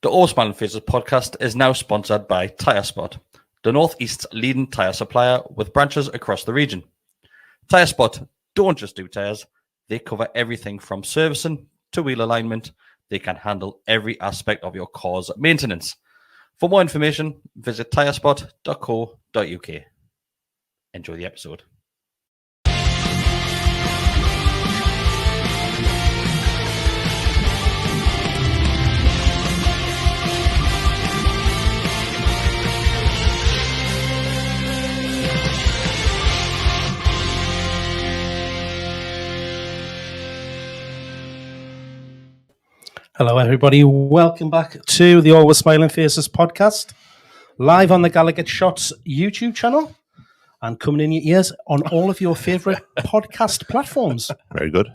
The All Smiling Faces podcast is now sponsored by Tyre Spot, the Northeast's leading tyre supplier with branches across the region. Tyre Spot don't just do tyres, they cover everything from servicing to wheel alignment. They can handle every aspect of your car's maintenance. For more information, visit tyrespot.co.uk. Enjoy the episode. Hello, everybody. Welcome back to the Always Smiling Faces podcast, live on the GallowgateShots YouTube channel and coming in your ears on all of your favourite podcast platforms. Very good.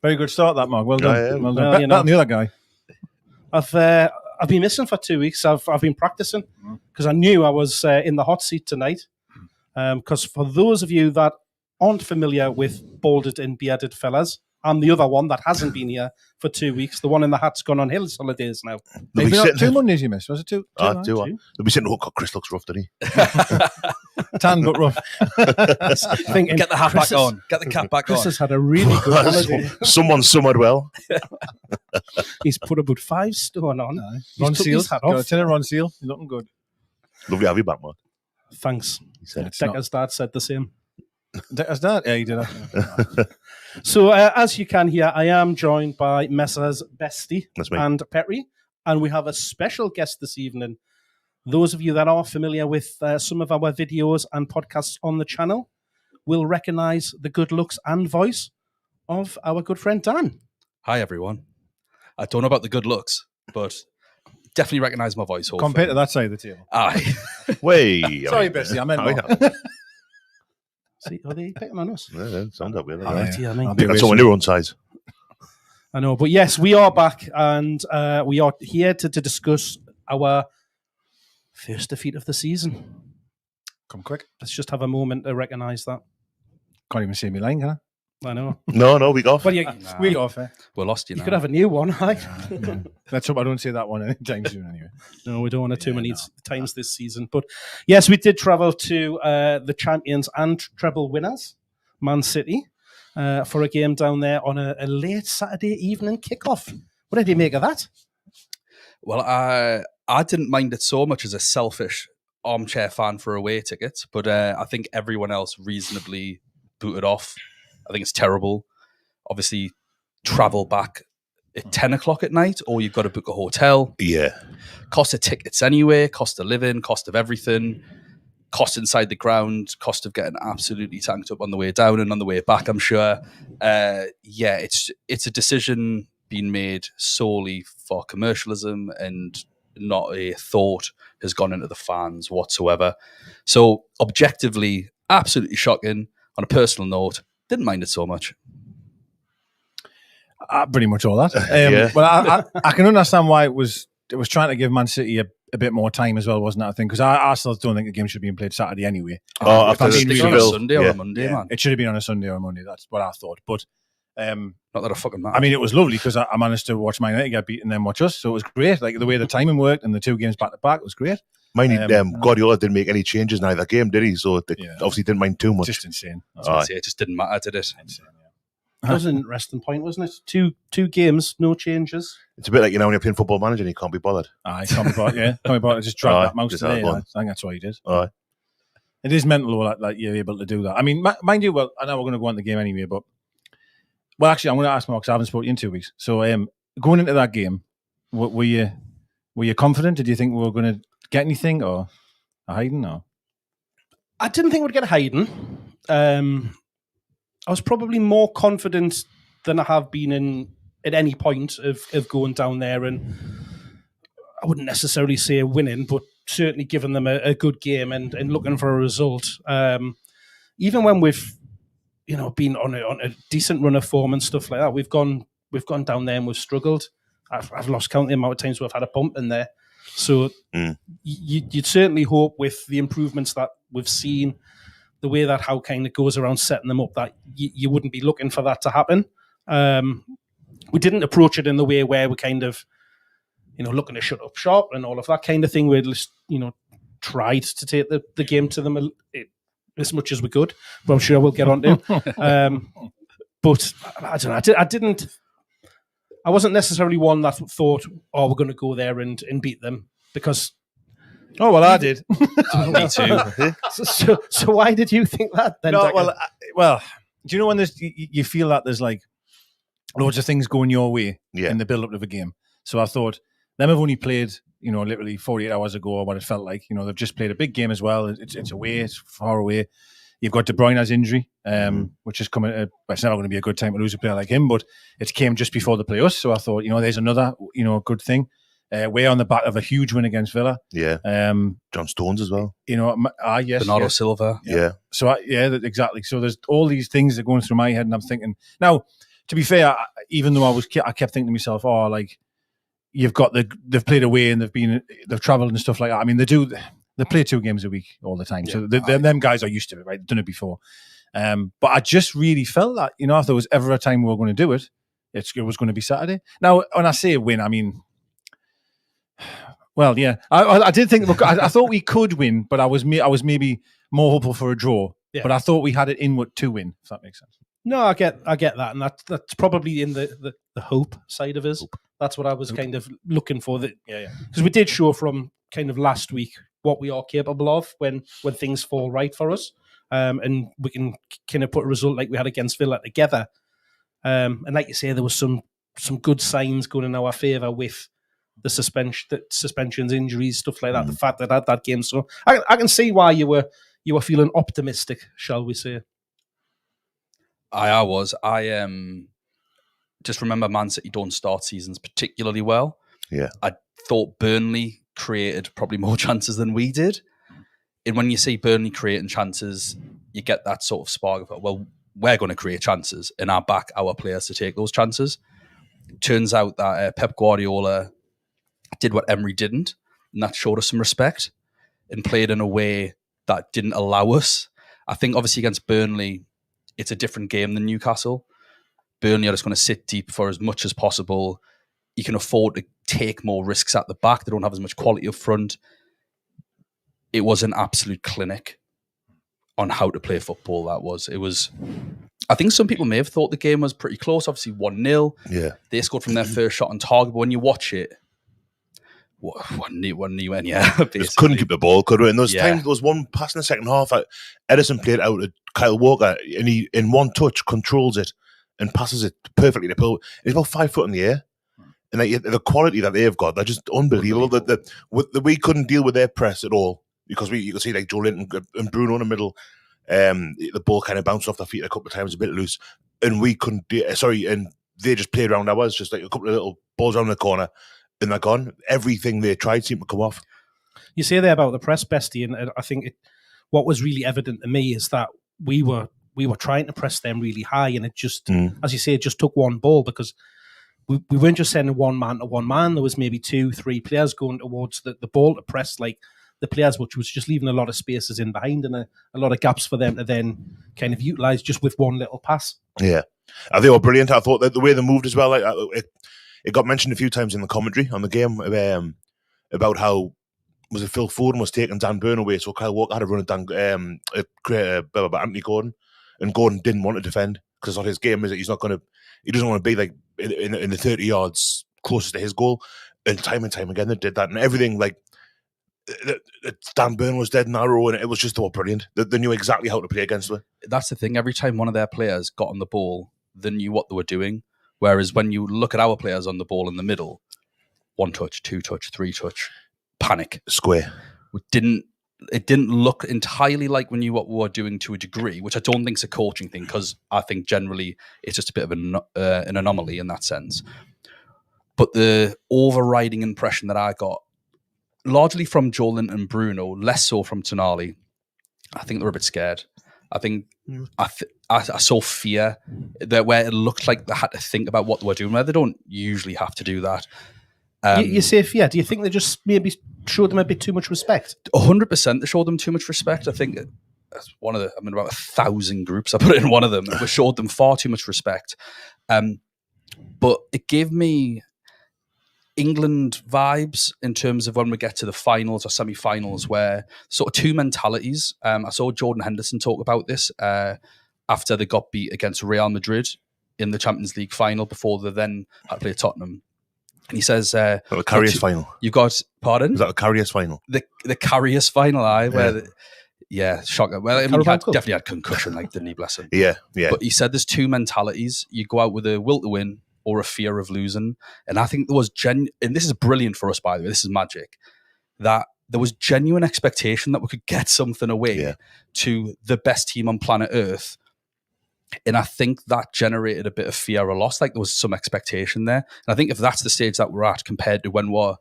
Very good start, that, Mark. Well done. Yeah. Well done. Well, Better you know. than the other guy. I've been missing for 2 weeks. I've been practicing because I knew I was in the hot seat tonight. Because for those of you that aren't familiar with balded and bearded fellas, I'm the other one that hasn't been here for 2 weeks. The one in the hat's gone on Hills holidays now. They'll be Maybe not sitting 2 Mondays you missed. Was it two? They'll be sitting, oh, God, Chris looks rough, doesn't he? Tan but rough. Thinking, Get the hat back on. Get the cap back Chris on. has had a really good holiday. Someone summered well. He's put about 5 stone on. Ron took Seal. his hat Got a off. tin of Ron Seal. You're looking good. Lovely to have you back, Mark. Thanks. He said. It's not. Decker's dad said the same. As that? Yeah, he did that. So, as you can hear, I am joined by Messrs. Bestie That's me. and Petri, and we have a special guest this evening. Those of you that are familiar with some of our videos and podcasts on the channel will recognise the good looks and voice of our good friend Dan. Hi, everyone. I don't know about the good looks, but definitely recognise my voice. Hopefully. Compared to that side of the table. Aye. Way. Sorry, Bessie, I meant Mark. See, are they picking on us? Yeah, sounds up really. Oh, Yeah. yeah. Yeah, I mean, I'll be That's someone your own size. I know, but yes, we are back, and we are here to discuss our first defeat of the season. Come quick. Let's just have a moment to recognise that. Can't even see me line, can I? I know. No, week off. Well, you We off, eh? We're lost, you you know. could have a new one, right? Let's hope I don't see that one anytime soon anyway. No, we don't want it too Yeah, many no. times this season. But yes, we did travel to the champions and treble winners, Man City, for a game down there on a late Saturday evening kickoff. What did you make of that? Well, I didn't mind it so much as a selfish armchair fan for away tickets, but I think everyone else reasonably booted off. I think it's terrible. Obviously, travel back at 10 o'clock at night, or you've got to book a hotel. Yeah. Cost of tickets anyway, cost of living, cost of everything, cost inside the ground, cost of getting absolutely tanked up on the way down and on the way back, I'm sure. It's a decision being made solely for commercialism, and not a thought has gone into the fans whatsoever. So objectively, absolutely shocking. On a personal note, didn't mind it so much. Pretty much all that. Yeah. Well, I can understand why it was trying to give Man City a bit more time as well, wasn't it? I think because I still don't think the game should be played Saturday anyway. Oh, If after I'm the being Stick it really on a Seville. Sunday or Yeah. a Monday, man. It should have been on a Sunday or a Monday. That's what I thought. But Not that I fucking matter. I mean, it was lovely because I managed to watch Man United get beaten and then watch us. So it was great. Like the way the timing worked and the 2 games back to back was great. Mind you, Guardiola didn't make any changes in either game, did he? So they obviously didn't mind too much. Just insane. I was gonna say, it just didn't matter, did it? Insane, yeah. That was an interesting point, wasn't it? Two games, no changes. It's a bit like, when you're playing Football Manager and you can't be bothered. Aye, can't be bothered. Yeah, can't be bothered. Just drag Aye, that mouse just today. that one. I think that's what he did. Aye. It is mental though, that you're able to do that. I mean, mind you, well, I know we're going to go on the game anyway, but actually, I'm going to ask Mark because I haven't spoken to you in 2 weeks. So, going into that game, were you confident? Did you think we were going to get anything or a hiding? Or I didn't think we'd get a hiding. I was probably more confident than I have been at any point of going down there, and I wouldn't necessarily say winning, but certainly giving them a good game and looking for a result. Even when we've been on a decent run of form and stuff like that, we've gone down there and we've struggled. I've lost count the amount of times we've had a bump in there. So you'd certainly hope with the improvements that we've seen, the way that Howe kind of goes around setting them up, that you wouldn't be looking for that to happen. We didn't approach it in the way where we kind of looking to shut up shop and all of that kind of thing. We'd just, tried to take the game to them as much as we could, but I'm sure we'll get on to. But I don't know. I wasn't necessarily one that thought, we're going to go there and beat them, because. Oh, well, I did. Me too. So why did you think that then? No, well, do you know when you feel that there's like loads of things going your way in the build-up of a game? So I thought, them have only played, literally 48 hours ago, or what it felt like. They've just played a big game as well. It's away, it's far away. You've got De Bruyne's injury, which is coming. It's never going to be a good time to lose a player like him, but it came just before they play us. So I thought, there's another, good thing. We're on the back of a huge win against Villa. Yeah. John Stones as well. Yes. Bernardo Silva. Yeah. So exactly. So there's all these things that are going through my head, and I'm thinking now. To be fair, even though I kept thinking to myself, you've got they've played away and they've travelled and stuff like that. I mean, they play 2 games a week all the time, so them guys are used to it, right? They've done it before. But I just really felt that if there was ever a time we were going to do it, it was going to be Saturday. Now, when I say a win, I mean, well, yeah, I did think. Look, I thought we could win, but I was maybe more hopeful for a draw. Yeah. But I thought we had it in to win. If that makes sense. No, I get that, and that's probably in the hope side of us. That's what I was kind of looking for. Because we did show from kind of last week what we are capable of when things fall right for us, and we can kind of put a result like we had against Villa together. And like you say, there was some good signs going in our favour with the suspensions, injuries, stuff like that. The fact that I had that game, so I can see why you were feeling optimistic, shall we say? I was. I just remember Man City don't start seasons particularly well. Yeah. I thought Burnley created probably more chances than we did. And when you see Burnley creating chances, you get that sort of spark of, well, we're going to create chances and I back our players to take those chances. It turns out that Pep Guardiola did what Emery didn't, and that showed us some respect and played in a way that didn't allow us. I think obviously against Burnley, it's a different game than Newcastle. Burnley are just going to sit deep for as much as possible. You can afford to take more risks at the back. They don't have as much quality up front. It was an absolute clinic on how to play football. It was. I think some people may have thought the game was pretty close. Obviously 1-0. Yeah. They scored from their first shot on target. But when you watch it, 1-0, yeah. Just couldn't keep the ball, could we? And there was one pass in the second half. Edison played out to Kyle Walker, and he, in one touch, controls it and passes it perfectly to Pill. He's about 5 foot in the air. And the quality that they've got, they're just unbelievable. We couldn't deal with their press at all, because you could see like Joe Linton and Bruno in the middle. The ball kind of bounced off their feet a couple of times, a bit loose, and we couldn't. And they just played around ours, just like a couple of little balls around the corner, and they're gone. Everything they tried seemed to come off. You say there about the press, Bestie, and I think what was really evident to me is that we were trying to press them really high, and it just, as you say, it just took one ball, because we weren't just sending one man to one man. There was maybe 2-3 players going towards the ball to press like the players, which was just leaving a lot of spaces in behind and a lot of gaps for them to then kind of utilise just with one little pass. Yeah, they were brilliant. I thought that the way they moved as well, like it got mentioned a few times in the commentary on the game about how Phil Foden was taking Dan Burn away, so Kyle Walker had a run at Anthony Gordon, and Gordon didn't want to defend because it's not his game, is it? He doesn't want to be like in the 30 yards closest to his goal. And time again they did that, and everything like Dan Burn was dead narrow, and it was just all brilliant. They knew exactly how to play against her. That's the thing. Every time one of their players got on the ball, they knew what they were doing. Whereas when you look at our players on the ball in the middle, 1 touch, 2 touch, 3 touch, panic, square. It didn't look entirely like we knew what we were doing to a degree, which I don't think is a coaching thing, because I think generally it's just a bit of an anomaly in that sense. But the overriding impression that I got, largely from Joelin and Bruno, less so from Tonali, I think they were a bit scared. I think I saw fear that where it looked like they had to think about what they were doing, where they don't usually have to do that. You say fear. Do you think they just maybe showed them a bit too much respect? 100% they showed them too much respect. I think that's one of about 1,000 groups I put in one of them. We showed them far too much respect. But it gave me England vibes in terms of when we get to the finals or semi-finals, where sort of two mentalities. I saw Jordan Henderson talk about this after they got beat against Real Madrid in the Champions League final before they then had to play Tottenham. And he says, the Carriers final. You've got, pardon? Was that the Carriers final? The Carriers final, shocker. Well, I mean, he definitely had concussion, like, didn't he, bless him? Yeah. But he said there's two mentalities. You go out with a will to win or a fear of losing. And I think there was and this is brilliant for us, by the way, this is magic, that there was genuine expectation that we could get something away to the best team on planet Earth. And I think that generated a bit of fear or loss. Like, there was some expectation there. And I think if that's the stage that we're at compared to when we're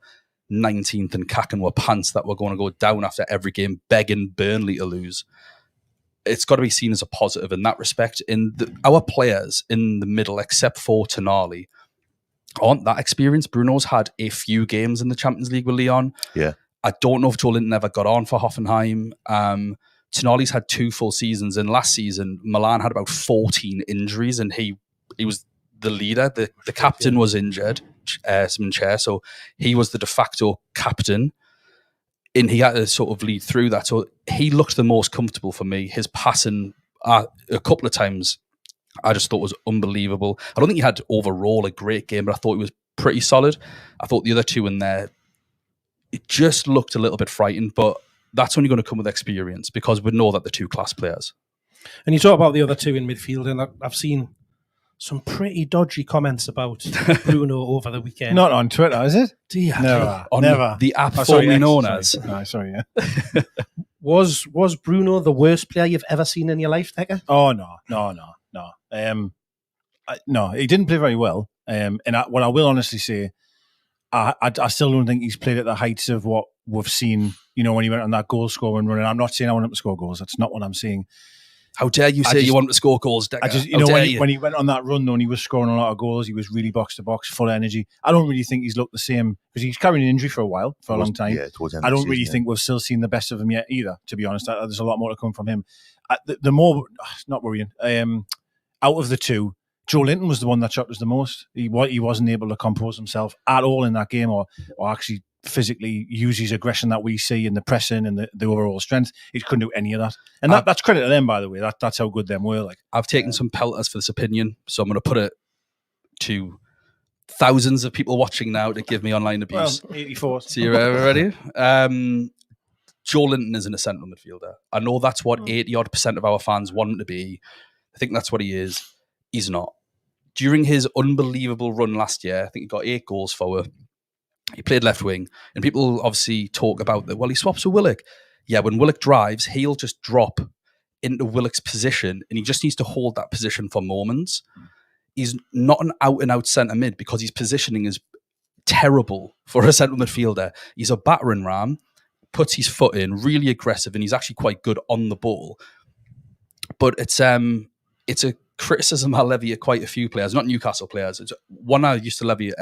19th and cacking we're pants that we're going to go down after every game begging Burnley to lose, it's got to be seen as a positive in that respect. Our players in the middle, except for Tonali, aren't that experienced. Bruno's had a few games in the Champions League with Lyon. Yeah. I don't know if Joelinton ever got on for Hoffenheim. Tonali's had 2 full seasons, and last season Milan had about 14 injuries, and he was the leader. The captain was injured, so he was the de facto captain, and he had to sort of lead through that. So he looked the most comfortable for me. His passing a couple of times I just thought was unbelievable. I don't think he had overall a great game, but I thought he was pretty solid. I thought the other two in there, it just looked a little bit frightened, but that's only going to come with experience because we know that they're 2 class players. And you talk about the other 2 in midfield, and I've seen some pretty dodgy comments about Bruno over the weekend. Not on Twitter, is it? Never. On the app formerly known as. Sorry. Was Bruno the worst player you've ever seen in your life, Decker? Oh, no. No, he didn't play very well. What I will honestly say, I still don't think he's played at the heights of what we've seen, when he went on that goal scoring run. And I'm not saying I want him to score goals. That's not what I'm saying. How dare you say you want him to score goals, Decker? When he went on that run, though, and he was scoring a lot of goals, he was really box to box, full of energy. I don't really think he's looked the same because he's carrying an injury for a long time. Yeah, I don't really think we've still seen the best of him yet either, to be honest. There's a lot more to come from him. The more, not worrying, out of the 2, Joelinton was the one that shocked us the most. He wasn't able to compose himself at all in that game or actually physically use his aggression that we see in the pressing and the overall strength. He couldn't do any of that. And that's credit to them, by the way. That's how good them were. Like, I've taken some pelters for this opinion, so I'm going to put it to thousands of people watching now to give me online abuse. Well, 84. So you're ready? Joelinton isn't a central midfielder. I know that's what 80-odd% of our fans want him to be. I think that's what he is. He's not. During his unbelievable run last year, I think he got 8 goals for. He played left wing, and people obviously talk about that. Well, he swaps with Willock. Yeah, when Willock drives, he'll just drop into Willock's position, and he just needs to hold that position for moments. He's not an out-and-out centre mid because his positioning is terrible for a central midfielder. He's a battering ram, puts his foot in, really aggressive, and he's actually quite good on the ball. But it's a criticism I levy at quite a few players, not Newcastle players. It's one I used to levy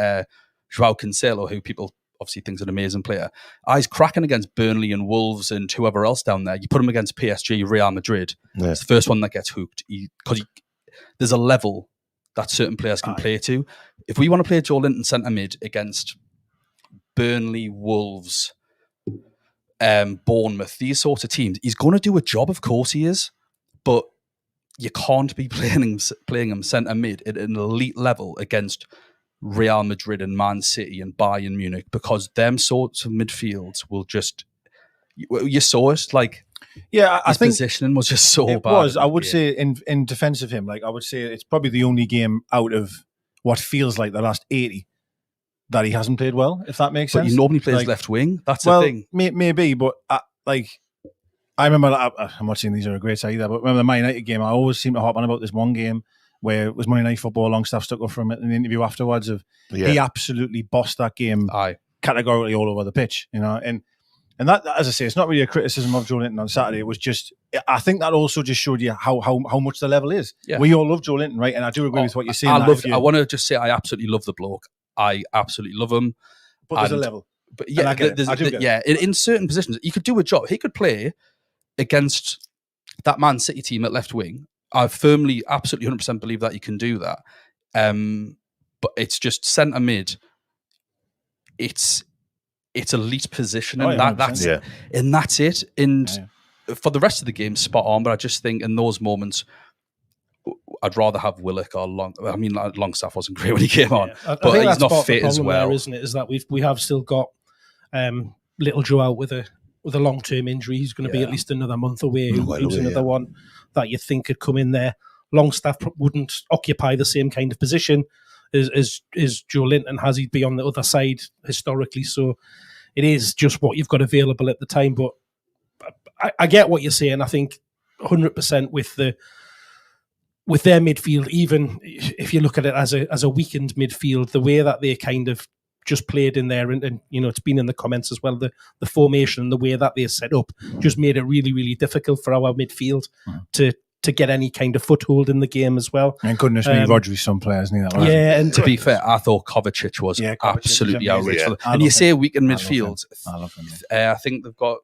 Joao Cancelo, who people obviously think is an amazing player. He's cracking against Burnley and Wolves and whoever else down there. You put him against PSG, Real Madrid. Yeah. It's the first one that gets hooked because there's a level that certain players can play to. If we want to play Joelinton centre mid against Burnley, Wolves, Bournemouth, these sorts of teams, he's going to do a job. Of course he is, but you can't be playing him centre mid at an elite level against Real Madrid and Man City and Bayern Munich, because them sorts of midfields will just, you saw it, like, yeah, I think positioning was just so it bad. Was I would say in defence of him, like, I would say it's probably the only game out of what feels like the last 80 that he hasn't played well, if that makes sense. But he normally plays left wing. That's the thing. Maybe, but I remember, I'm not saying these are a great side either, but remember the Man United game, I always seem to hop on about this one game where it was Monday Night Football, Longstaff stuck up from it in the interview afterwards he absolutely bossed that game categorically all over the pitch, and that, as I say, it's not really a criticism of Joelinton on Saturday. It was just, I think that also just showed you how much the level is. Yeah. We all love Joelinton, right? And I do agree with what you're saying. I want to just say I absolutely love the bloke. I absolutely love him. But there's a level. But yeah, in certain positions, he could do a job. He could play against that Man City team at left wing. I firmly, absolutely 100% believe that he can do that. But it's just centre mid. it's elite positioning. Oh, yeah, that's yeah. and that's it. And for the rest of the game, spot on. But I just think in those moments, I'd rather have Willock or Long. I mean, Longstaff wasn't great when he came on, I but think he's that's not part of the fit as problem well, there, isn't it? Is that we have still got Little Joe out with a long-term injury. He's going to be at least another month away. Who's another one that you think could come in there. Longstaff wouldn't occupy the same kind of position as Joe Linton has. He'd be on the other side historically. So it is just what you've got available at the time. But I get what you're saying. I think 100% with their midfield, even if you look at it as a weakened midfield, the way that they kind of just played in there, and it's been in the comments as well, the formation and the way that they set up just made it really, really difficult for our midfield to get any kind of foothold in the game as well. And goodness me, Rodri's some players need that. Right? Yeah, and to be fair, I thought Kovacic was absolutely outrageous. Yeah. And you say a weak in midfield, I love him. I think they've got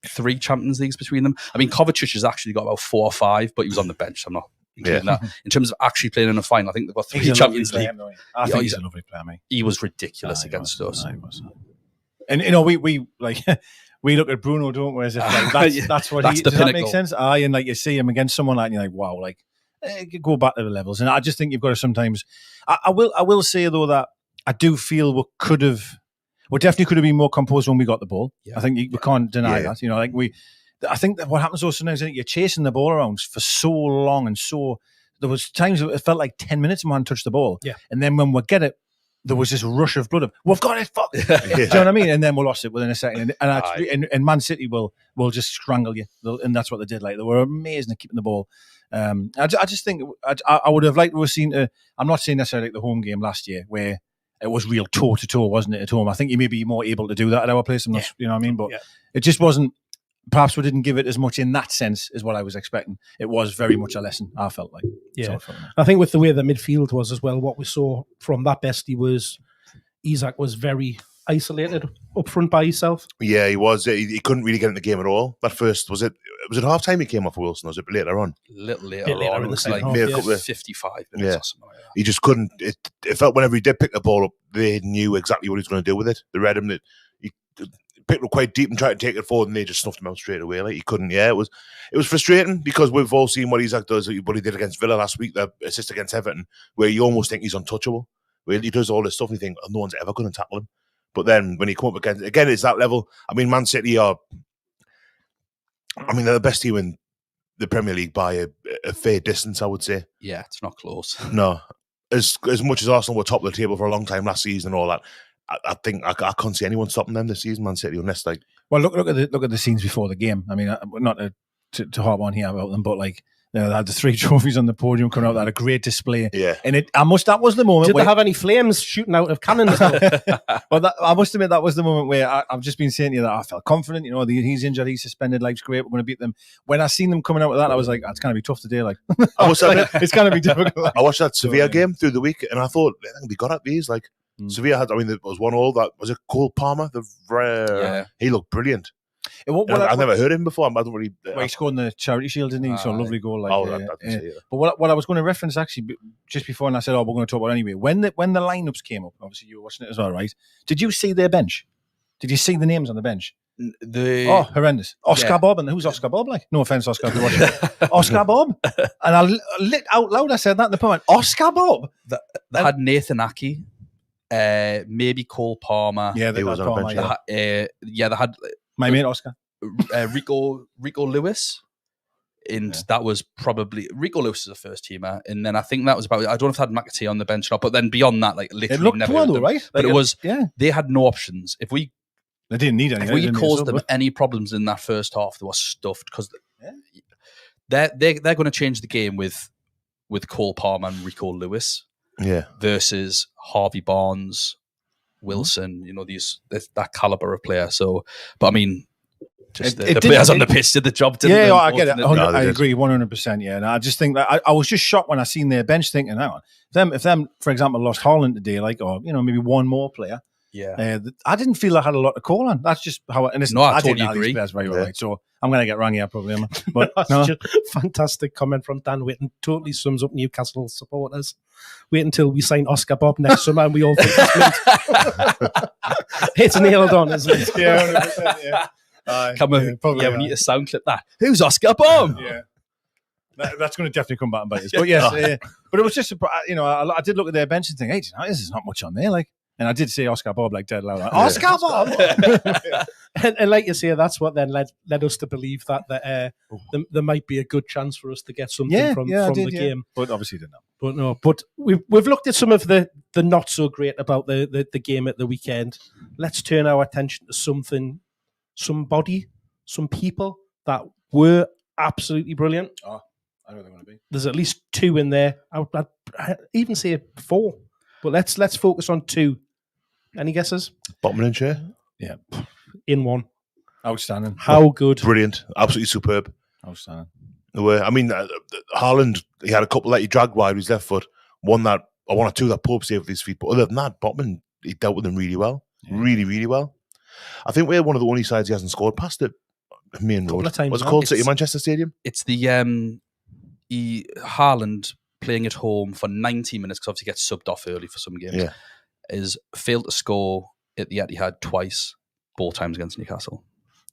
3 Champions Leagues between them. I mean, Kovacic has actually got about 4 or 5, but he was on the bench. So I'm not including that. In terms of actually playing in a final, I think they've got 3 Champions League. I think he's a lovely player, mate. He was ridiculous against us. And we like we look at Bruno, don't we? As if that's what that's he the does. pinnacle. That make sense? And like you see him against someone like, and you're like, wow, like go back to the levels. And I just think you've got to sometimes. I will say though that I do feel we definitely could have been more composed when we got the ball. Yeah. I think we can't deny that. I think that what happens though sometimes is you're chasing the ball around for so long, and so there was times it felt like 10 minutes and we hadn't touched the ball. Yeah. And then when we get it, there was this rush of blood of, we've got it, fuck. Do you know what I mean? And then we lost it within a second. And Man City will just strangle you. And that's what they did. Like, they were amazing at keeping the ball. I just think I would have liked to have seen, I'm not saying necessarily like the home game last year where it was real toe-to-toe, wasn't it, at home? I think you may be more able to do that at our place. I'm not, you know what I mean? But it just wasn't, perhaps we didn't give it as much in that sense as what I was expecting. It was very much a lesson, I felt like. Yeah. I think with the way the midfield was as well, what we saw from that bestie was Isak was very isolated up front by himself. Yeah, he was. He couldn't really get in the game at all. That first, was it half time he came off Wilson, or was it later on? A little later on. It was like 55 minutes or something like that. He just couldn't. It felt whenever he did pick the ball up, they knew exactly what he was going to do with it. They read him. That he picked up quite deep and tried to take it forward, and they just snuffed him out straight away. Like, he couldn't. Yeah, it was frustrating because we've all seen what Isak does, what he did against Villa last week, the assist against Everton, where you almost think he's untouchable. Where he does all this stuff and you think, oh, no one's ever going to tackle him. But then when he come up again, it's that level. I mean, Man City they're the best team in the Premier League by a fair distance, I would say. Yeah, it's not close. No. As much as Arsenal were top of the table for a long time last season and all that, I think I can't see anyone stopping them this season, Man City, unless like. Well, look at the scenes before the game. I mean, not to harp on here about them, but like they had the 3 trophies on the podium coming out. They had a great display. Yeah, and that was the moment. Did they have any flames shooting out of cannons? Well, I must admit that was the moment where I've just been saying to you that I felt confident. He's injured, he's suspended. Life's great. We're going to beat them. When I seen them coming out with that, I was like, it's going to be tough today. Like, it's going to be difficult. I watched that Sevilla game through the week, and I thought we got at these like. Sevilla had, there was 1-1. That was it. Cole Palmer, he looked brilliant. I've never heard him before. I don't really. He scored in the Charity Shield, didn't he? So a lovely goal. But what I was going to reference actually just before, and I said, we're going to talk about it anyway. When the lineups came up, obviously you were watching it as well, right? Did you see their bench? Did you see the names on the bench? Horrendous. Oscar Bob, and who's Oscar Bob? Like, no offense, Oscar, if you're watching. Oscar Bob, and I lit out loud. I said that in the point. Oscar Bob. They had Nathan Aki. Maybe Cole Palmer. Yeah, they was on a bench. They had my mate Oscar, Rico Lewis, and that was probably Rico Lewis is a first teamer, and then I think that was about. I don't know if they had McAtee on the bench or not, but then beyond that, like literally it looked never. Well, though, right? But it was they had no options. They didn't need any. If we caused them any problems in that first half, they were stuffed because they're going to change the game with Cole Palmer and Rico Lewis. Yeah. Versus Harvey Barnes, Wilson, that caliber of player. So, but I mean, just the players on the pitch did the job. I get it. I agree 100%. Yeah, and I just think that I was just shocked when I seen their bench, thinking, hang on, if them, for example, lost Haaland today, maybe one more player, Yeah. I didn't feel I had a lot to call on. That's just how. And it's, No, I didn't totally know these agree. players very well, right? So I'm going to get wrong here probably. But That's no. just fantastic comment from Dan Whitten. Totally sums up Newcastle supporters. Wait until we sign Oscar Bob next summer and we all think it's nailed on, isn't it? Yeah, 100%, yeah. Come on, probably, we need to sound clip that. Who's Oscar Bomb? Yeah. That's going to definitely come back and bite us. But yes, but it was just, I did look at their bench and think, hey, this is not much on there. Like, and I did say Oscar Bob like dead loud. Like, Oscar Bob! and like you say, that's what then led us to believe that there might be a good chance for us to get something from the game. But obviously didn't. But no, but we've looked at some of the not so great about the game at the weekend. Let's turn our attention to somebody, some people that were absolutely brilliant. Oh, I know they're going to be. There's at least 2 in there. I'd even say 4. But let's focus on 2. Any guesses? Botman and Shea. Yeah. In one. Outstanding. How good. Brilliant. Absolutely superb. Outstanding. I mean, Haaland, he had a couple that he dragged wide with his left foot. One or 2 that Pope saved with his feet. But other than that, Botman, he dealt with them really well. Yeah. Really, really well. I think we're one of the only sides he hasn't scored past it. Main road. What's it called? City Manchester Stadium? It's the Haaland playing at home for 90 minutes, because obviously he gets subbed off early for some games, is failed to score at the Etihad twice, both times against Newcastle.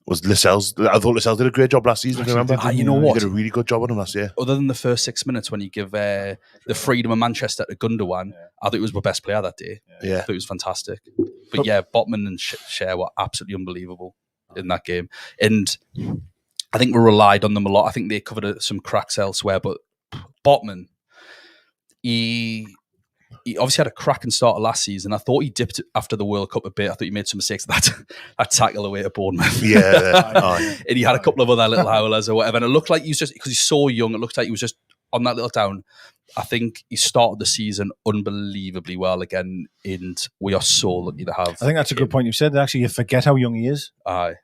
Was Lascelles? I thought Lascelles did a great job last season, remember? You know what? He did a really good job on him last year. Other than the first 6 minutes when you give the freedom of Manchester to Gundogan, I think it was my best player that day. Yeah. I thought it was fantastic. But yeah, Botman and Shea were absolutely unbelievable in that game. And I think we relied on them a lot. I think they covered some cracks elsewhere, but Botman, he obviously had a cracking start of last season. I thought he dipped after the World Cup a bit. I thought he made some mistakes. That tackle away to Bournemouth. Yeah. And he had a couple of other little howlers or whatever. And it looked like he was just, because he's so young, it looked like he was just on that little down. I think he started the season unbelievably well again, and we are so lucky to have. I think that's a good point you've said. Actually, you forget how young he is.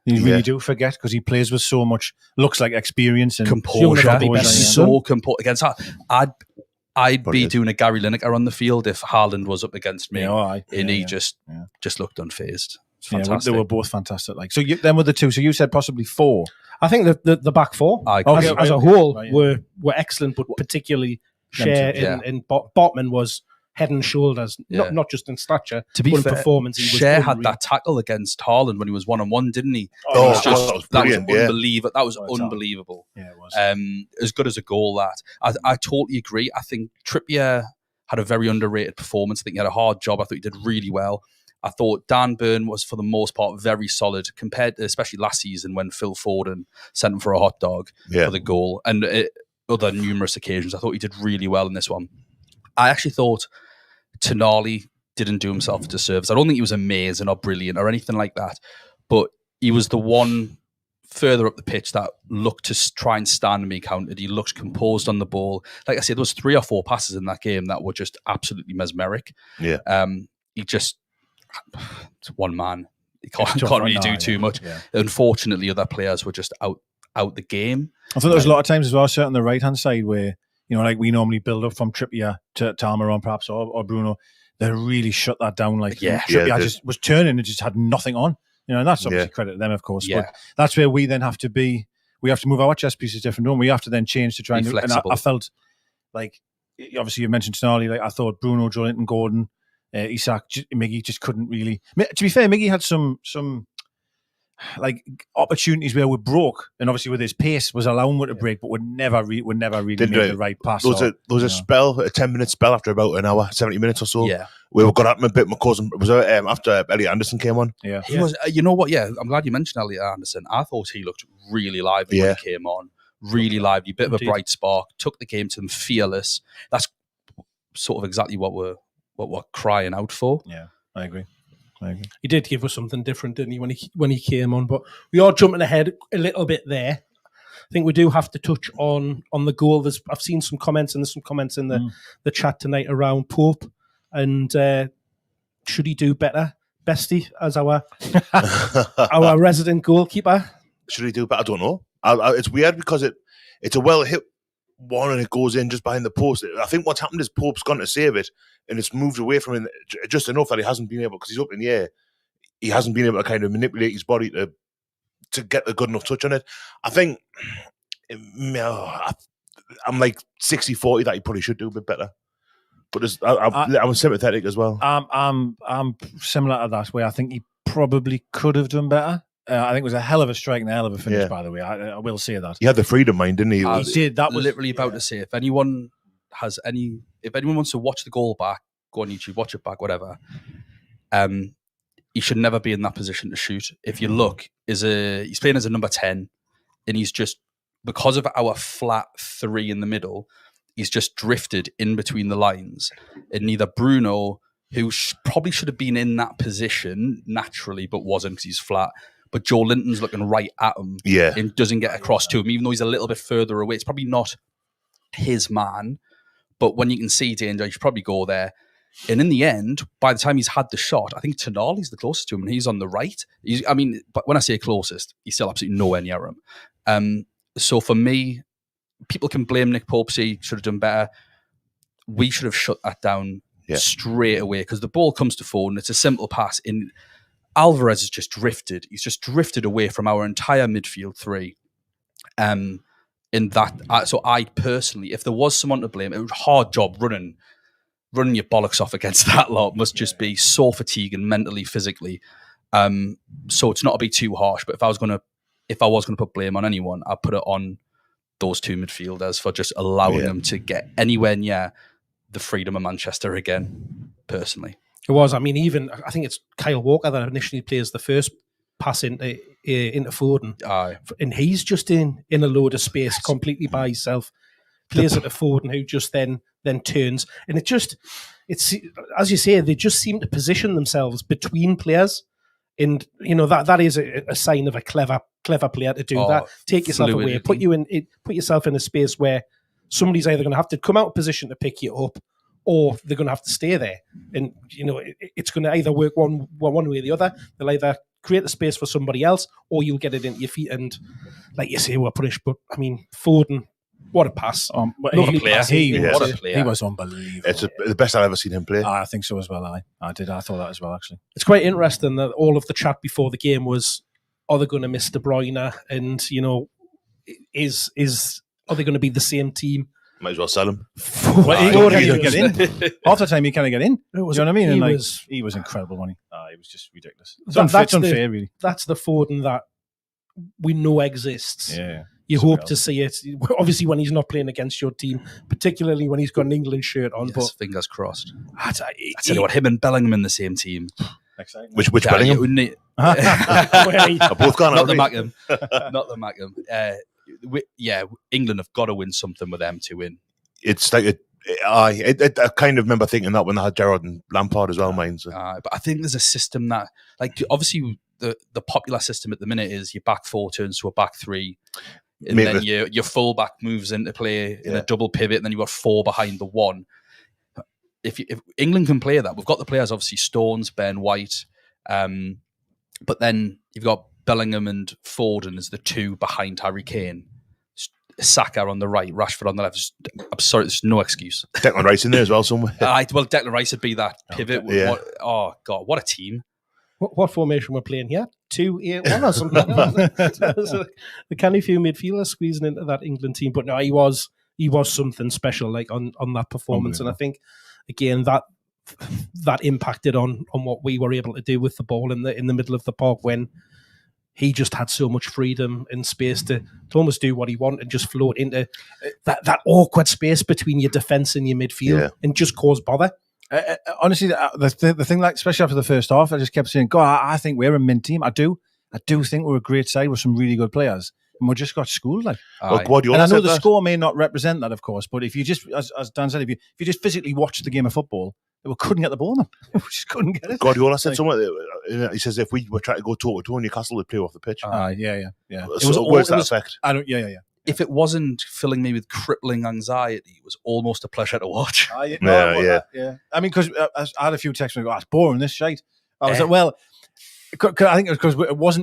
You really do forget, because he plays with so much, looks like experience and composure. So composed against that. I'd be doing a Gary Lineker on the field if Haaland was up against me, he just looked unfazed. Fantastic. They were both fantastic. Like, so then were the 2. So you said possibly 4. I think the back 4 as a whole were excellent, but particularly Shea and Botman was head and shoulders, not just in stature, to be but fair, in performance. Shea had that tackle against Haaland when he was 1-on-1, didn't he? That was unbelievable. That was unbelievable. Yeah, it was. As good as a goal that. I totally agree. I think Trippier had a very underrated performance. I think he had a hard job. I thought he did really well. I thought Dan Burn was, for the most part, very solid, compared to especially last season when Phil Foden sent him for a hot dog for the goal, and other numerous occasions. I thought he did really well in this one. I actually thought Tonali didn't do himself a disservice. I don't think he was amazing or brilliant or anything like that, but he was the one further up the pitch that looked to try and stand and be counted. He looked composed on the ball. Like I said, there was 3 or 4 passes in that game that were just absolutely mesmeric. Yeah. He just, it's one man. He can't really do too much. Yeah. Unfortunately, other players were just out the game. I thought there was a lot of times as well, certainly on the right-hand side, where, you know, like we normally build up from Trippier to Almiron perhaps, or Bruno. They really shut that down. Like Trippier just was turning and just had nothing on. You know, and that's obviously credit to them, of course. Yeah. But that's where we then have to be. We have to move our chess pieces different, don't we? We have to then change to try and flexible. And I felt like, obviously you mentioned Tonali, like I thought Bruno, Joelinton, Gordon, Isak, Miggy just couldn't really. To be fair, Miggy had some like opportunities where we broke, and obviously with his pace was allowing him to break, but would never really make the right pass. There was a spell, a 10-minute spell after about an hour, 70 minutes or so. Yeah, we got at him a bit. My cousin was after Elliot Anderson came on. Yeah, he was. You know what? Yeah, I'm glad you mentioned Elliot Anderson. I thought he looked really lively when he came on. Really lively, bit of a bright spark. Took the game to them, fearless. That's sort of exactly what we're crying out for. Yeah, I agree. He did give us something different, didn't he, when he came on? But we are jumping ahead a little bit there. I think we do have to touch on the goal. I've seen some comments, and there's some comments in the chat tonight around Pope, and should he do better? Bestie, as our resident goalkeeper. Should he do better? I don't know. It's weird because it's a well hit one and it goes in just behind the post. I think what's happened is Pope's gone to save it and it's moved away from him just enough that he hasn't been able, because he's up in the air, he hasn't been able to kind of manipulate his body to get a good enough touch on it. I think I'm like 60-40 that he probably should do a bit better. But I'm sympathetic as well. I'm similar to that, where I think he probably could have done better. I think it was a hell of a strike and a hell of a finish, by the way. I will say that. He had the freedom mind, didn't he? He did. That was literally about to say, if anyone wants to watch the goal back, go on YouTube, watch it back, whatever. He should never be in that position to shoot. If you look, he's playing as a number 10, and he's just, because of our flat 3 in the middle, he's just drifted in between the lines. And neither Bruno, who probably should have been in that position naturally, but wasn't because he's flat, but Joe Linton's looking right at him and doesn't get across to him, even though he's a little bit further away. It's probably not his man, but when you can see danger, you should probably go there. And in the end, by the time he's had the shot, I think Tonali's the closest to him, and he's on the right. But when I say closest, he's still absolutely nowhere near him. So for me, people can blame Nick Pope, say he should have done better. We should have shut that down straight away, because the ball comes to Foden. It's a simple pass. In Alvarez has just drifted. He's just drifted away from our entire midfield 3. So I personally, if there was someone to blame, it was a hard job running your bollocks off against that lot. Must just be so fatiguing mentally, physically. So it's not to be too harsh, but if I was going to put blame on anyone, I'd put it on those 2 midfielders for just allowing them to get anywhere near the freedom of Manchester again, personally. It was. I think it's Kyle Walker that initially plays the first pass into Foden. Aye. And he's just in a load of space completely by himself. Plays it to Foden, who just then turns. And it's as you say, they just seem to position themselves between players. And, that is a sign of a clever player to do that. Take yourself away, put yourself in a space where somebody's either going to have to come out of position to pick you up, or they're going to have to stay there. And, it's going to either work one way or the other. They'll either create the space for somebody else, or you'll get it into your feet. And like you say, we're punished. But, Foden, what a pass. Lovely player. What a player. He was unbelievable. It's the best I've ever seen him play. I think so as well. I did. I thought that as well, actually. It's quite interesting that all of the chat before the game was, are they going to miss De Bruyne? And, are they going to be the same team? Might as well sell him. Get in. Half the time he can't get in. Do you know what I mean? He was incredible, wasn't he? He was just ridiculous. It's unfair, really. That's the Foden that we know exists. Yeah. You hope to see it, obviously, when he's not playing against your team, particularly when he's got an England shirt on. Yes, but fingers crossed. I tell you what, him and Bellingham in the same team. Exciting. Which Bellingham? Both gone. Not the Mackham. Not the Mackham. England have got to win something with them to win. It's like I kind of remember thinking that when they had Gerrard and Lampard as well, mine. So. But I think there's a system that, like, obviously the popular system at the minute is your back 4 turns to a back 3. And then your fullback moves into play in a double pivot, and then you've got 4 behind the 1. If England can play that, we've got the players, obviously Stones, Ben White, but then you've got Bellingham and Foden as the 2 behind Harry Kane. Saka on the right, Rashford on the left. I'm sorry, there's no excuse. Declan Rice in there as well somewhere. Well, Declan Rice would be that pivot. Yeah. What a team. What formation we're playing here? 2-8-1 or something. The canny few midfielders squeezing into that England team, but no, he was something special, like on that performance, and I think again that impacted on what we were able to do with the ball in the middle of the park when he just had so much freedom and space to almost do what he wanted and just float into that awkward space between your defence and your midfield and just cause bother. Honestly, the thing, like, especially after the first half, I just kept saying, God, I think we're a mint team. I do think we're a great side with some really good players. And we just got schooled. Like. Guardiola and I know the that. score may not represent that, of course, but if you just, as Dan said, if you just physically watch the game of football, we couldn't get the ball, man. We just couldn't get it. Guardiola said somewhere, he says if we were trying to go toe-to-toe, Newcastle would play off the pitch. Yeah. So words to that effect. Yeah. If it wasn't filling me with crippling anxiety, it was almost a pleasure to watch. I mean, because I had a few texts and I go, it's boring, this shite. I was like, well, I think it was because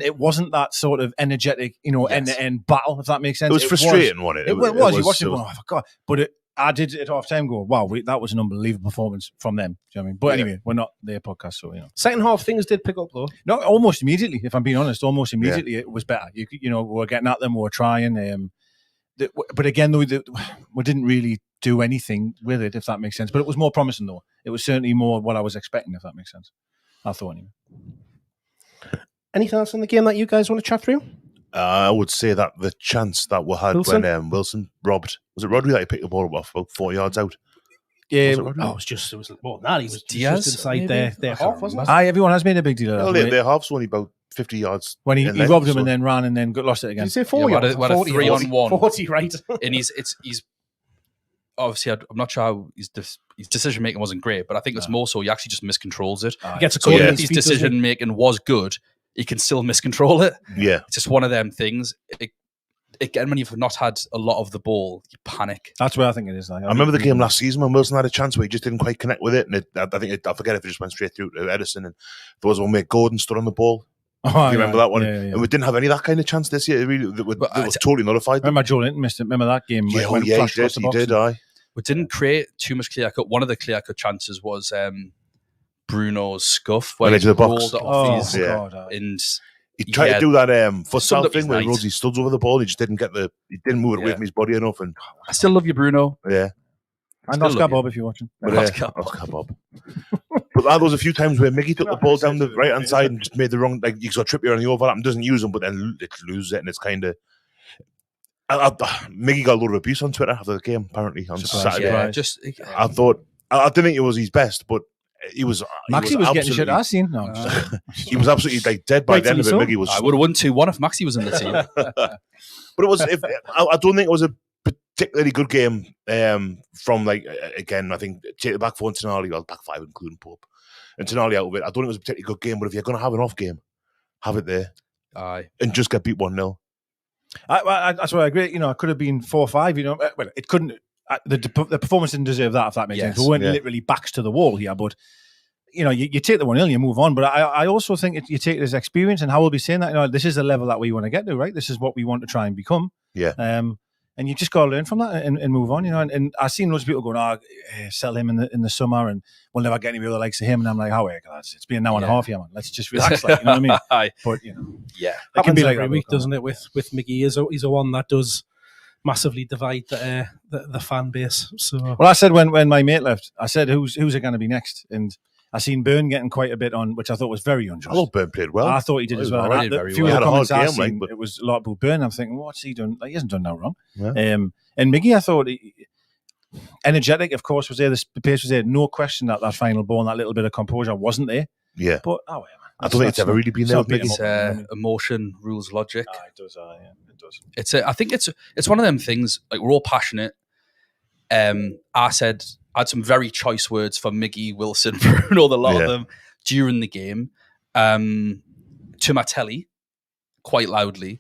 it wasn't that sort of energetic, end-to-end battle, if that makes sense. It was frustrating, wasn't it? It was. You watched it going, oh, my God. But I did at half time go, wow, that was an unbelievable performance from them. Do you know what I mean? But anyway, we're not their podcast, so Second half things did pick up though. No, almost immediately. If I'm being honest, almost immediately it was better. We were getting at them, we were trying. But again, though, we didn't really do anything with it, if that makes sense. But it was more promising, though. It was certainly more what I was expecting, if that makes sense. I thought anyway. Anything else in the game that you guys want to chat through? I would say that the chance that we had when Wilson robbed, was it Rodri that he picked the ball up off about 40 yards out? Yeah, it was more than that. He was Diaz, just inside their half, wasn't it? Everyone has made a big deal of that. Their half's only about 50 yards. When he robbed him and then ran and then lost it again. Did you say 4 yards? What a 3-on-1. 40, right? And he's obviously, I'm not sure how his decision making wasn't great, but I think it's more so he actually just miscontrols it. He gets a so call. if his decision making was good, he can still miscontrol it. Yeah. It's just one of them things. Again, when you've not had a lot of the ball, you panic. That's where I think it is. Like, I remember the game last season when Wilson had a chance where he just didn't quite connect with it. And I forget if it just went straight through to Edison. And there was one where Gordon stood on the ball. Do you remember that one? Yeah. And we didn't have any of that kind of chance this year. It was totally nullified. Remember Joe Linton missed it. Remember that game? He did. We didn't create too much clear cut. One of the clear cut chances was Bruno's scuff where he rolled it off and he tried to do that foot thing where he studs over the ball. He just didn't move it away from his body enough. And I still love you, Bruno. Yeah. And Oscar Bob, if you're watching. Oscar Bob. But there was a few times where Mickey took the ball down the right hand side and just made the wrong. Like he's got Trippier on the overlap and doesn't use them, but then it loses it, and it's kind of. Mickey got a lot of abuse on Twitter after the game. Apparently on Saturday. Yeah, I thought I didn't think it was his best, but he was. Maxi was getting shit. I seen. No, he was absolutely dead by the end of it. Mickey was. I would have won 2-1 if Maxi was in the team. But it was. I don't think it was a particularly good game. From again, I think take the back four and Tonali, back five including Pope, and Tonali out of it. I don't think it was a particularly good game. But if you're going to have an off game, have it there. Aye, and just get beat 1-0. That's why I agree. It could have been 4-5. Well, it couldn't. The performance didn't deserve that. If that makes sense, we weren't literally backs to the wall here. But you take the 1-0, you move on. But I also think you take it as experience, and how we'll be saying that. This is the level that we want to get to, right? This is what we want to try and become. Yeah. And you just got to learn from that and move on. And I've seen loads of people going, sell him in the summer, and we'll never get any other likes of him. And I'm like, lads, it's been an hour and a half here, man. Let's just relax, you know what I mean? Aye. But yeah, it can be like every week, doesn't it? With Mickey, he's a one that does massively divide the fan base. So, well, I said when my mate left, I said, who's it going to be next? And I seen Byrne getting quite a bit on, which I thought was very unjust. I thought Byrne played well. I thought he did as well. Very few well. of the comments I seen, it was a lot about Byrne. I'm thinking, what's he done? He hasn't done no wrong. Yeah. And Miggy, I thought, energetic, of course, was there. The pace was there. No question that final ball and that little bit of composure wasn't there. Yeah. But, I don't think it's ever really been there. It's emotion rules logic. It does. It It's does. I think it's one of them things. Like, we're all passionate. I had some very choice words for Miggy, Wilson, Bruno, a lot of them during the game. To my telly, quite loudly.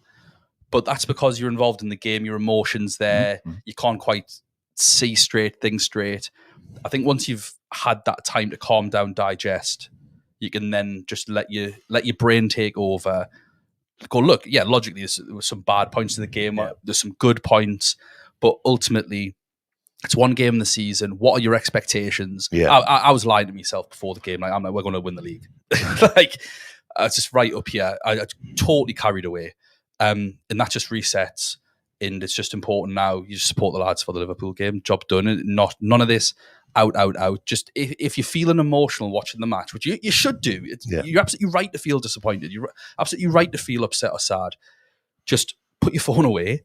But that's because you're involved in the game, your emotions there. Mm-hmm. You can't quite see things straight. I think once you've had that time to calm down, digest, you can then just let your brain take over. Go, look, logically, there were some bad points to the game. Yeah. There's some good points. But ultimately, it's one game in the season. What are your expectations? Yeah. I was lying to myself before the game. I'm like, we're going to win the league. It's just right up here. I totally carried away. And that just resets, and it's just important now. You just support the lads for the Liverpool game. Job done. None of this out. Just if you're feeling emotional watching the match, which you should do, you're absolutely right to feel disappointed. You're absolutely right to feel upset or sad. Just put your phone away.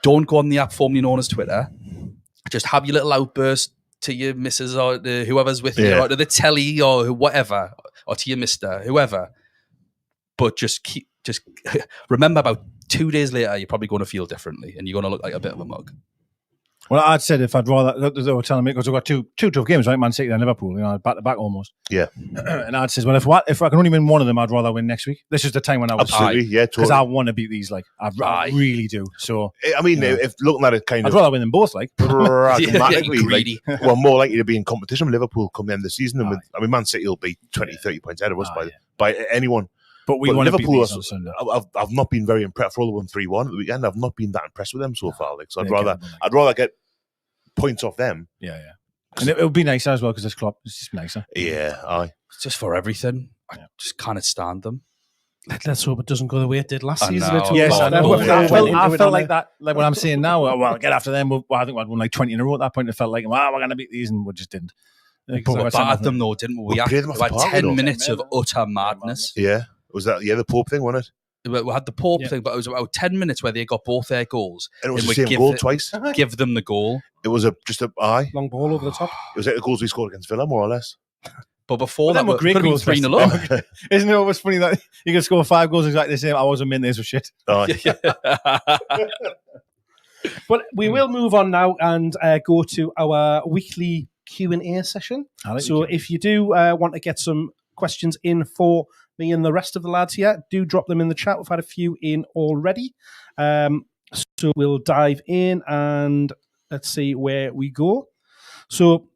Don't go on the app formerly known as Twitter. Just have your little outburst to your missus or whoever's with you, or to the telly or whatever, or to your mister, whoever. But just remember, about 2 days later, you're probably going to feel differently, and you're going to look like a bit of a mug. Well, I'd said if I'd rather, they were telling me, because we've got two tough games, right? Man City and Liverpool, back to back almost. Yeah. And I'd said, well, if I can only win one of them, I'd rather win next week. This is the time when I was absolutely, because I want to beat these. I really do. So I mean, if looking at it, I'd rather win them both. Pragmatically, we're more likely to be in competition with Liverpool come the end of the season. And Man City will be 20-30 points ahead of us by anyone. But we want Liverpool, to beat these on Sunday. I've not been very impressed. For all of them 3-1 at the weekend, I've not been that impressed with them so far. So I'd rather get points off them. Yeah. And it would be nicer as well because it's Klopp. It's just nicer. Yeah, aye. It's just for everything. I just can't stand them. Let's hope it doesn't go the way it did last I season. know. Yes, God, I no. felt like that. Like what I'm saying now, well, get after them. Well, I think we'd won like 20 in a row at that point. It felt like, we're going to beat these, and we just didn't. We battered them though, didn't we? We played them off had the park, 10 though. minutes of utter madness. Yeah. Was that the Pope thing, wasn't it? We had the Pope thing, but it was about 10 minutes where they got both their goals. And it was and the we same goal twice. Give them the goal. It was just a eye. Long ball over the top. It was like the goals we scored against Villa, more or less. But before that, were we could have been 3-0 up. Isn't it always funny that you can score 5 goals exactly the same? I wasn't meant this was shit. Aye. But we will move on now and go to our weekly Q&A session. So if you do want to get some questions in for me and the rest of the lads here, do drop them in the chat. We've had a few in already. So we'll dive in and let's see where we go. So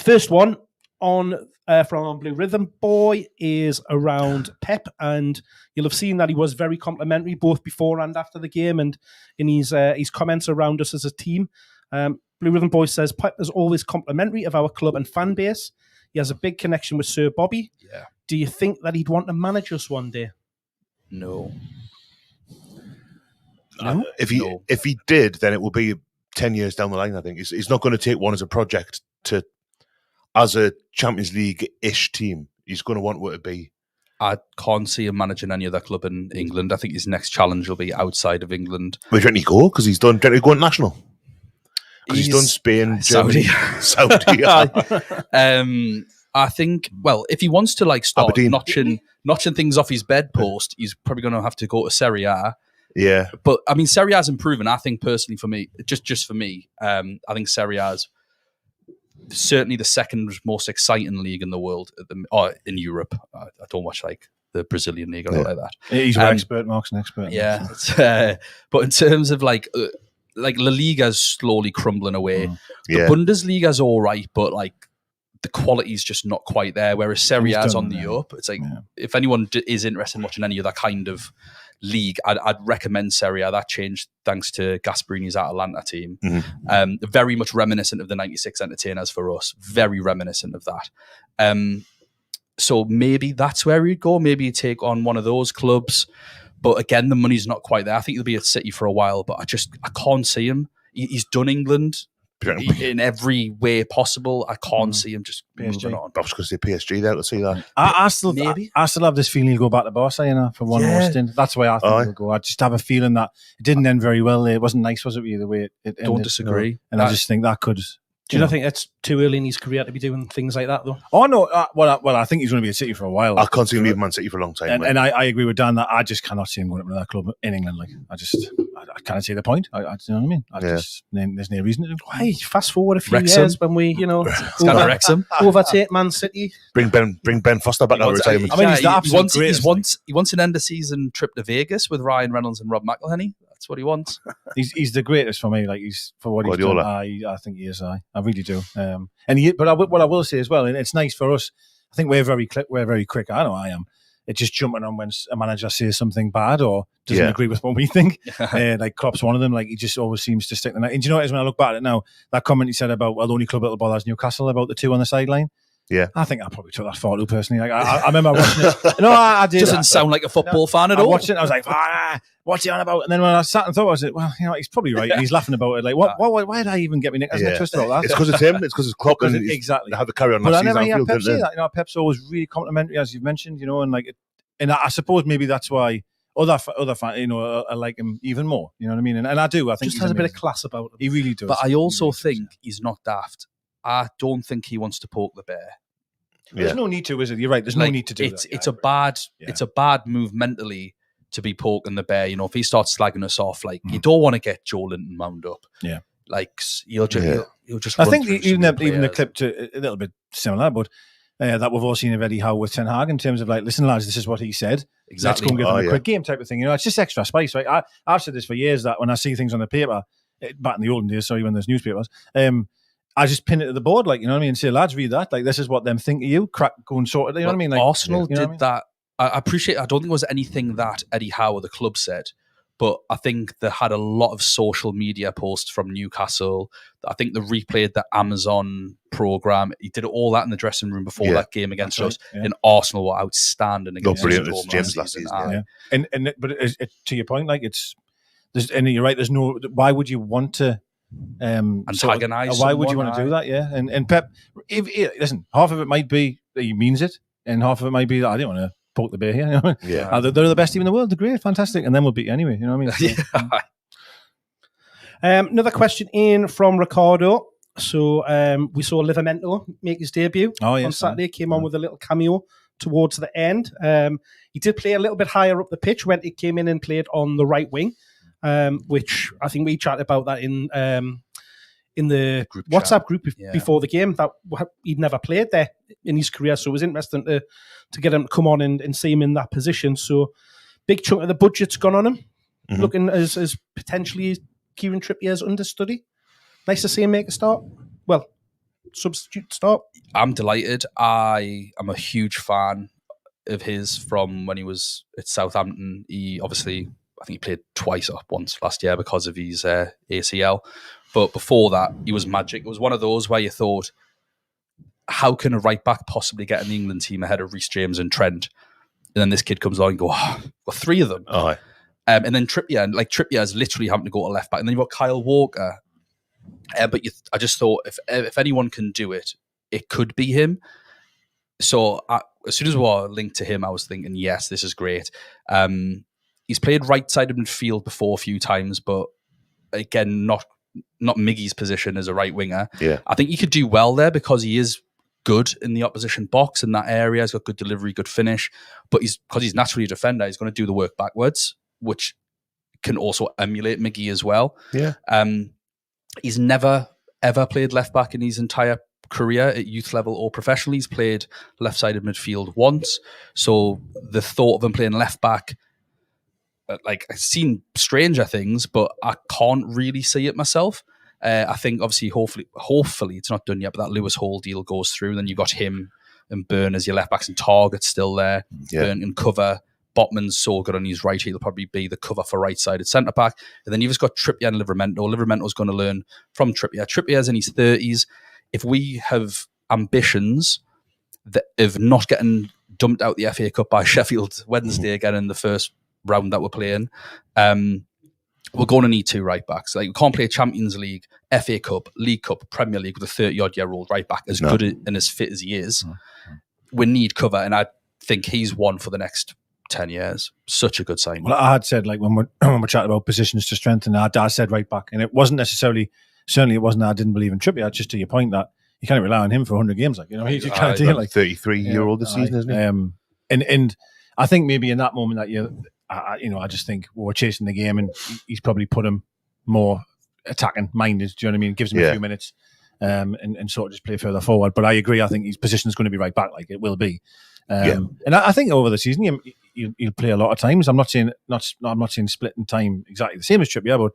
first one on from Blue Rhythm Boy is around Pep, and you'll have seen that he was very complimentary both before and after the game, and in his comments around us as a team. Blue Rhythm Boy says Pep is always complimentary of our club and fan base. He has a big connection with Sir Bobby. Yeah. Do you think that he'd want to manage us one day? No. If he did, then it will be 10 years down the line, I think. He's not going to take one as a project as a Champions League-ish team. He's going to want what it be. I can't see him managing any other club in England. I think his next challenge will be outside of England. Where do you go? Because he's done going national. Because he's done Spain, Germany, Saudi. I think, well, if he wants to start Aberdeen. notching things off his bedpost, he's probably going to have to go to Serie A. Yeah. But, I mean, Serie A's improving. I think, personally, for me, just for me, I think Serie A's certainly the second most exciting league in the world, or in Europe. I don't watch the Brazilian league or anything like that. He's an expert. Mark's an expert. Yeah, but in terms of La Liga's slowly crumbling away. The Bundesliga's all right, but the quality's just not quite there. Whereas Serie A's on the up. It's if anyone is interested in watching any other kind of league, I'd recommend Serie A. That changed thanks to Gasperini's Atalanta team. Mm-hmm. Very much reminiscent of the 96 Entertainers for us. Very reminiscent of that. So maybe that's where he'd go. Maybe he'd take on one of those clubs. But again, the money's not quite there. I think he'll be at City for a while, but I can't see him. He's done England in every way possible. I can't see him just moving on. I was going to say PSG there to see that. I still have this feeling he'll go back to Barca, for one more stint. That's the way I think he'll go. I just have a feeling that it didn't end very well. It wasn't nice, was it, the way it ended? Don't disagree. And I just think that could... Do you not think it's too early in his career to be doing things like that, though? Oh, no. Well, I think he's going to be at City for a while. I can't see him leaving Man City for a long time. And I agree with Dan that I just cannot see him going up to that club in England. I can't see the point. You know what I mean? There's no reason to. Why? Fast forward a few Wrexham. years when we, Wrexham. overtake Man City. Bring Ben Foster back out of retirement. I mean, he wants an end of season trip to Vegas with Ryan Reynolds and Rob McElhenney. That's what he wants. He's the greatest for me. He's for what Guardiola. he's done. I think he is. I really do. What I will say as well, and it's nice for us. I think we're very quick. I know I am. It's just jumping on when a manager says something bad or doesn't agree with what we think. Klopp's one of them. He just always seems to stick the night. And do you know what it is when I look back at it now? That comment he said about the only club that'll bother is Newcastle about the 2 on the sideline. Yeah, I think I probably took that far too personally. I remember watching it. No, I did. Doesn't sound like a football fan at all. I watched it. I was like, what's he on about? And then when I sat and thought, I was like, well, he's probably right. And he's laughing about it. Why did I even get me nicked? I was twisted about that. It's because it's him. It's because it's Klopp. Exactly. They had the carry on. But I never heard Pep say that. Pep's always really complimentary, as you've mentioned. And I suppose maybe that's why other fans, I like him even more. You know what I mean? And I do. I think just has a bit of class about him. He really does. But I also think he's not daft. I don't think he wants to poke the bear. Yeah. There's no need to, is it? You're right. There's no need to do that. It's a bad move mentally to be poking the bear. If he starts slagging us off, you don't want to get Joe Linton wound up. Yeah. You'll just. I think even the clip to a little bit similar, but that we've all seen of Eddie Howe with Ten Hag in terms of listen, lads, this is what he said. Exactly. Let's go and give him a quick game type of thing. It's just extra spice, right? I've said this for years that when I see things on the paper, back in the olden days, when there's newspapers, I just pin it to the board, you know what I mean, and say, lads, read that. This is what them think of you. Crack, go and sort it. You know what I mean? Arsenal did that. I appreciate. I don't think it was anything that Eddie Howe or the club said, but I think they had a lot of social media posts from Newcastle. I think they replayed the Amazon program. He did all that in the dressing room before that game against us. Right, And Arsenal were outstanding against us. Brilliant. It's James last season. But to your point, like and you're right. There's no. Why would you want to antagonize? Why would you want to do that? Yeah, and Pep, listen, half of it might be that he means it, and half of it might be that I didn't want to poke the bear here. You know? Yeah, they're the best team in the world. They're great, fantastic, and then we'll beat you anyway. You know what I mean? Another question in from Ricardo. So we saw Livramento make his debut on Saturday. Came on with a little cameo towards the end. He did play a little bit higher up the pitch when he came in and played on the right wing, which I think we chatted about that in the WhatsApp group before the game, that he'd never played there in his career. So it was interesting to get him to come on and see him in that position. So big chunk of the budget's gone on him, looking as potentially Kieran Trippier's understudy. Nice to see him make a start. Well, substitute start. I'm delighted. I am a huge fan of his from when he was at Southampton. He obviously, I think he played once last year because of his ACL. But before that, he was magic. It was one of those where you thought, how can a right back possibly get in the England team ahead of Reece James and Trent? And then this kid comes along and go, three of them. Oh, and then Trippier is literally having to go to left back. And then you've got Kyle Walker. But I just thought if anyone can do it, it could be him. So as soon as we were linked to him, I was thinking, yes, this is great. He's played right side of midfield before a few times, but again, not Miggy's position as a right winger. Yeah. I think he could do well there because he is good in the opposition box in that area. He's got good delivery, good finish. But because he's naturally a defender, he's going to do the work backwards, which can also emulate Miggy as well. Yeah. He's never, ever played left back in his entire career at youth level or professionally. He's played left-sided midfield once. So the thought of him playing left back, I've seen stranger things, but I can't really see it myself. I think obviously, hopefully it's not done yet, but that Lewis Hall deal goes through. Then you've got him and Byrne as your left backs and Target still there. Yeah. Byrne can cover. Botman's so good on his right, he'll probably be the cover for right-sided centre-back. And then you've just got Trippier and Livramento. Livramento's going to learn from Trippier. Trippier's in his 30s. If we have ambitions of not getting dumped out the FA Cup by Sheffield Wednesday again in the first round that we're playing, we're going to need two right-backs. We can't play Champions League, FA Cup, League Cup, Premier League with a 30-odd-year-old right-back as good and as fit as he is. We need cover, and I think he's one for the next 10 years. Such a good sign. Well, I had said, when we're chatting about positions to strengthen, I said right back, and it wasn't necessarily, certainly it wasn't that I didn't believe in Trippier, just to your point that you can't rely on him for 100 games. You can't do it. 33-year-old this season, isn't he? And I think maybe in that moment that I just think we're chasing the game, and he's probably put him more attacking minded. Do you know what I mean? Gives him a few minutes, and sort of just play further forward. But I agree. I think his position is going to be right back, like it will be. And I think over the season you'll play a lot of times. I'm not saying splitting time exactly the same as Trippier, but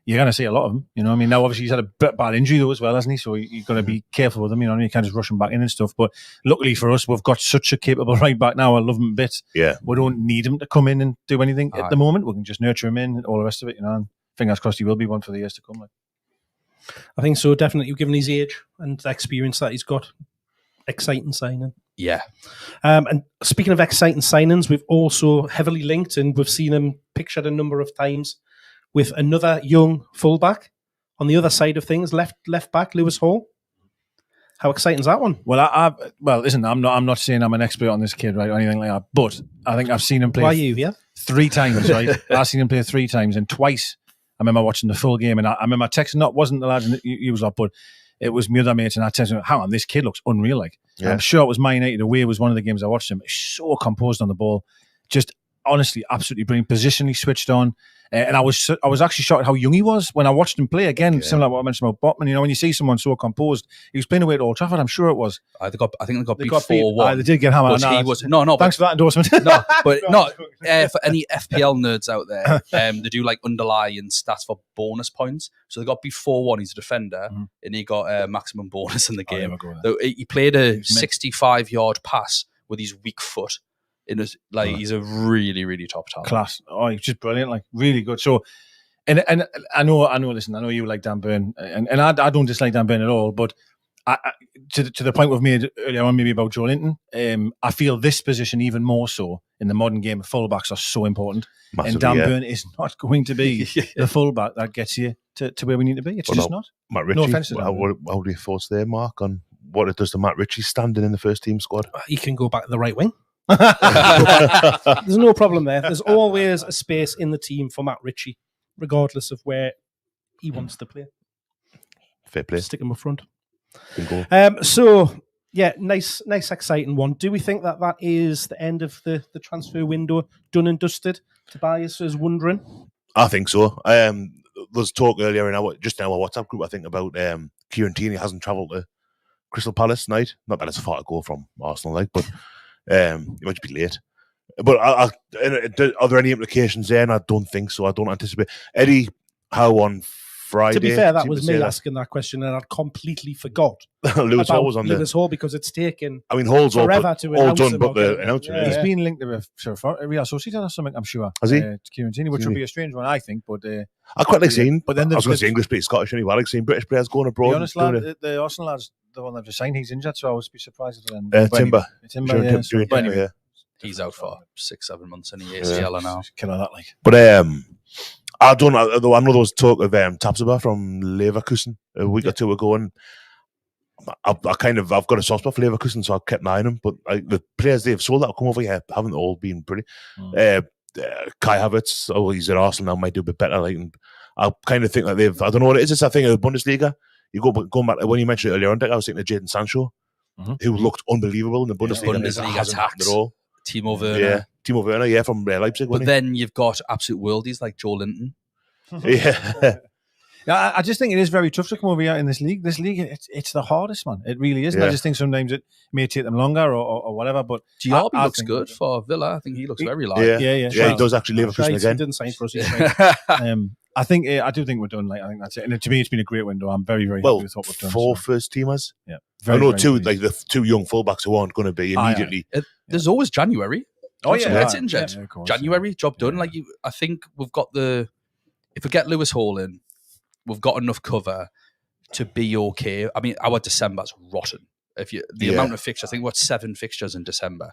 you're going to see a lot of them. You know what I mean? Now, obviously, he's had a bit bad injury though as well, hasn't he? So you've got to be careful with him. You know what I mean? You can't just rush him back in and stuff. But luckily for us, we've got such a capable right back now. I love him a bit. Yeah. We don't need him to come in and do anything at the moment. We can just nurture him in and all the rest of it. You know, and fingers crossed he will be one for the years to come. I think so, definitely, given his age and the experience that he's got. Exciting signing. Yeah. And speaking of exciting signings, we've also heavily linked, and we've seen him pictured a number of times with another young fullback on the other side of things, left back, Lewis Hall. How exciting is that one? Well, listen, I'm not saying I'm an expert on this kid, right, or anything like that, but I think I've seen him play. Why are you? Yeah, 3 times, right? I've seen him play 3 times, and twice I remember watching the full game, and I remember texting. Wasn't the lad you was up, but it was my other mates, and I texted him, hang on, this kid looks unreal. I'm sure it was Man United away was one of the games I watched him. He's so composed on the ball, just honestly, absolutely brilliant. Positionally switched on, and I was actually shocked how young he was when I watched him play. Again, similar to what I mentioned about Botman. You know, when you see someone so composed, he was playing away at Old Trafford. I'm sure it was. I think they got beat 4-1. They did get hammered. Thanks for that endorsement. For any FPL nerds out there, they do underlying stats for bonus points. So they got beat 4-1. He's a defender, and he got a maximum bonus in the game. So he played a 65-yard pass with his weak foot He's a really, really top talent. Class. Oh, he's just brilliant. Like really good. So, and I know. Listen, I know you like Dan Burn, and I don't dislike Dan Burn at all. But to the point we've made earlier on, maybe about Joe Linton, I feel this position even more so in the modern game. Fullbacks are so important, Massively, and Dan Burn is not going to be the fullback that gets you to where we need to be. It's just not. Matt Ritchie. No offense to how do you thoughts there, Mark, on what it does to Matt Ritchie standing in the first team squad? He can go back to the right wing. There's no problem there. There's always a space in the team for Matt Ritchie, regardless of where he wants to play. Fair play. Stick him up front. Bingo. So, yeah, nice, exciting one. Do we think that is the end of the transfer window done and dusted? Tobias is wondering. I think so. There's talk earlier in our WhatsApp group, I think, about Kieran Tierney hasn't travelled to Crystal Palace tonight. Not that it's far to go from Arsenal, but it might be late. But are there any implications there? And I don't think so. I don't anticipate. Eddie Howe on Friday. To be fair, that was me asking that question, and I'd completely forgot Lewis Hall was on Lewis Hall because it's taken Hall's forever to announce done, him. but the announcement He's been linked to a Real Sociedad or something, I'm sure. Has he? To Kieran Tierney, which would be a strange one, I think. But I quite like seeing. But then I was going to say English, but he's Scottish anyway. I like seeing British players going abroad. The honest lad, the Arsenal lad's the one that just signed. He's injured, so I would be surprised if Timber. Timber. He's out for 6-7 months and he ACL now. Killer that, like. But I don't know. Though I know there was talk of Tapsoba from Leverkusen a week or two ago, and I've got a soft spot for Leverkusen, so I kept an eye on him. But the players they've sold that have come over here haven't all been pretty. Kai Havertz, he's at Arsenal now, might do a bit better. Like, and I kind of think that I don't know what it is. It's a thing of the Bundesliga. You going back when you mentioned it earlier on, I was thinking of Jadon Sancho, who looked unbelievable in the Bundesliga. Bundesliga attacks. At all. Timo Werner. Timo Werner, from Leipzig. But then you've got absolute worldies like Joe Linton. Yeah. I just think it is very tough to come over here in this league. This league, it's the hardest, man. It really is. Yeah. I just think sometimes it may take them longer or whatever. But Diaby looks good for Villa. I think he looks very live. Yeah, he does actually Leverkusen again. He didn't sign for us. I do think we're done. Like, I think that's it. And to me, it's been a great window. I'm very, very happy with what we've done. 4 first teamers. Yeah, I know the 2 young fullbacks who aren't going to be immediately. There's always January. Oh yeah, it's injured. Yeah, course, January job done. Like I think we've got if we get Lewis Hall in, we've got enough cover to be okay. I mean, our December's rotten. The amount of fixtures, I think we've got 7 fixtures in December.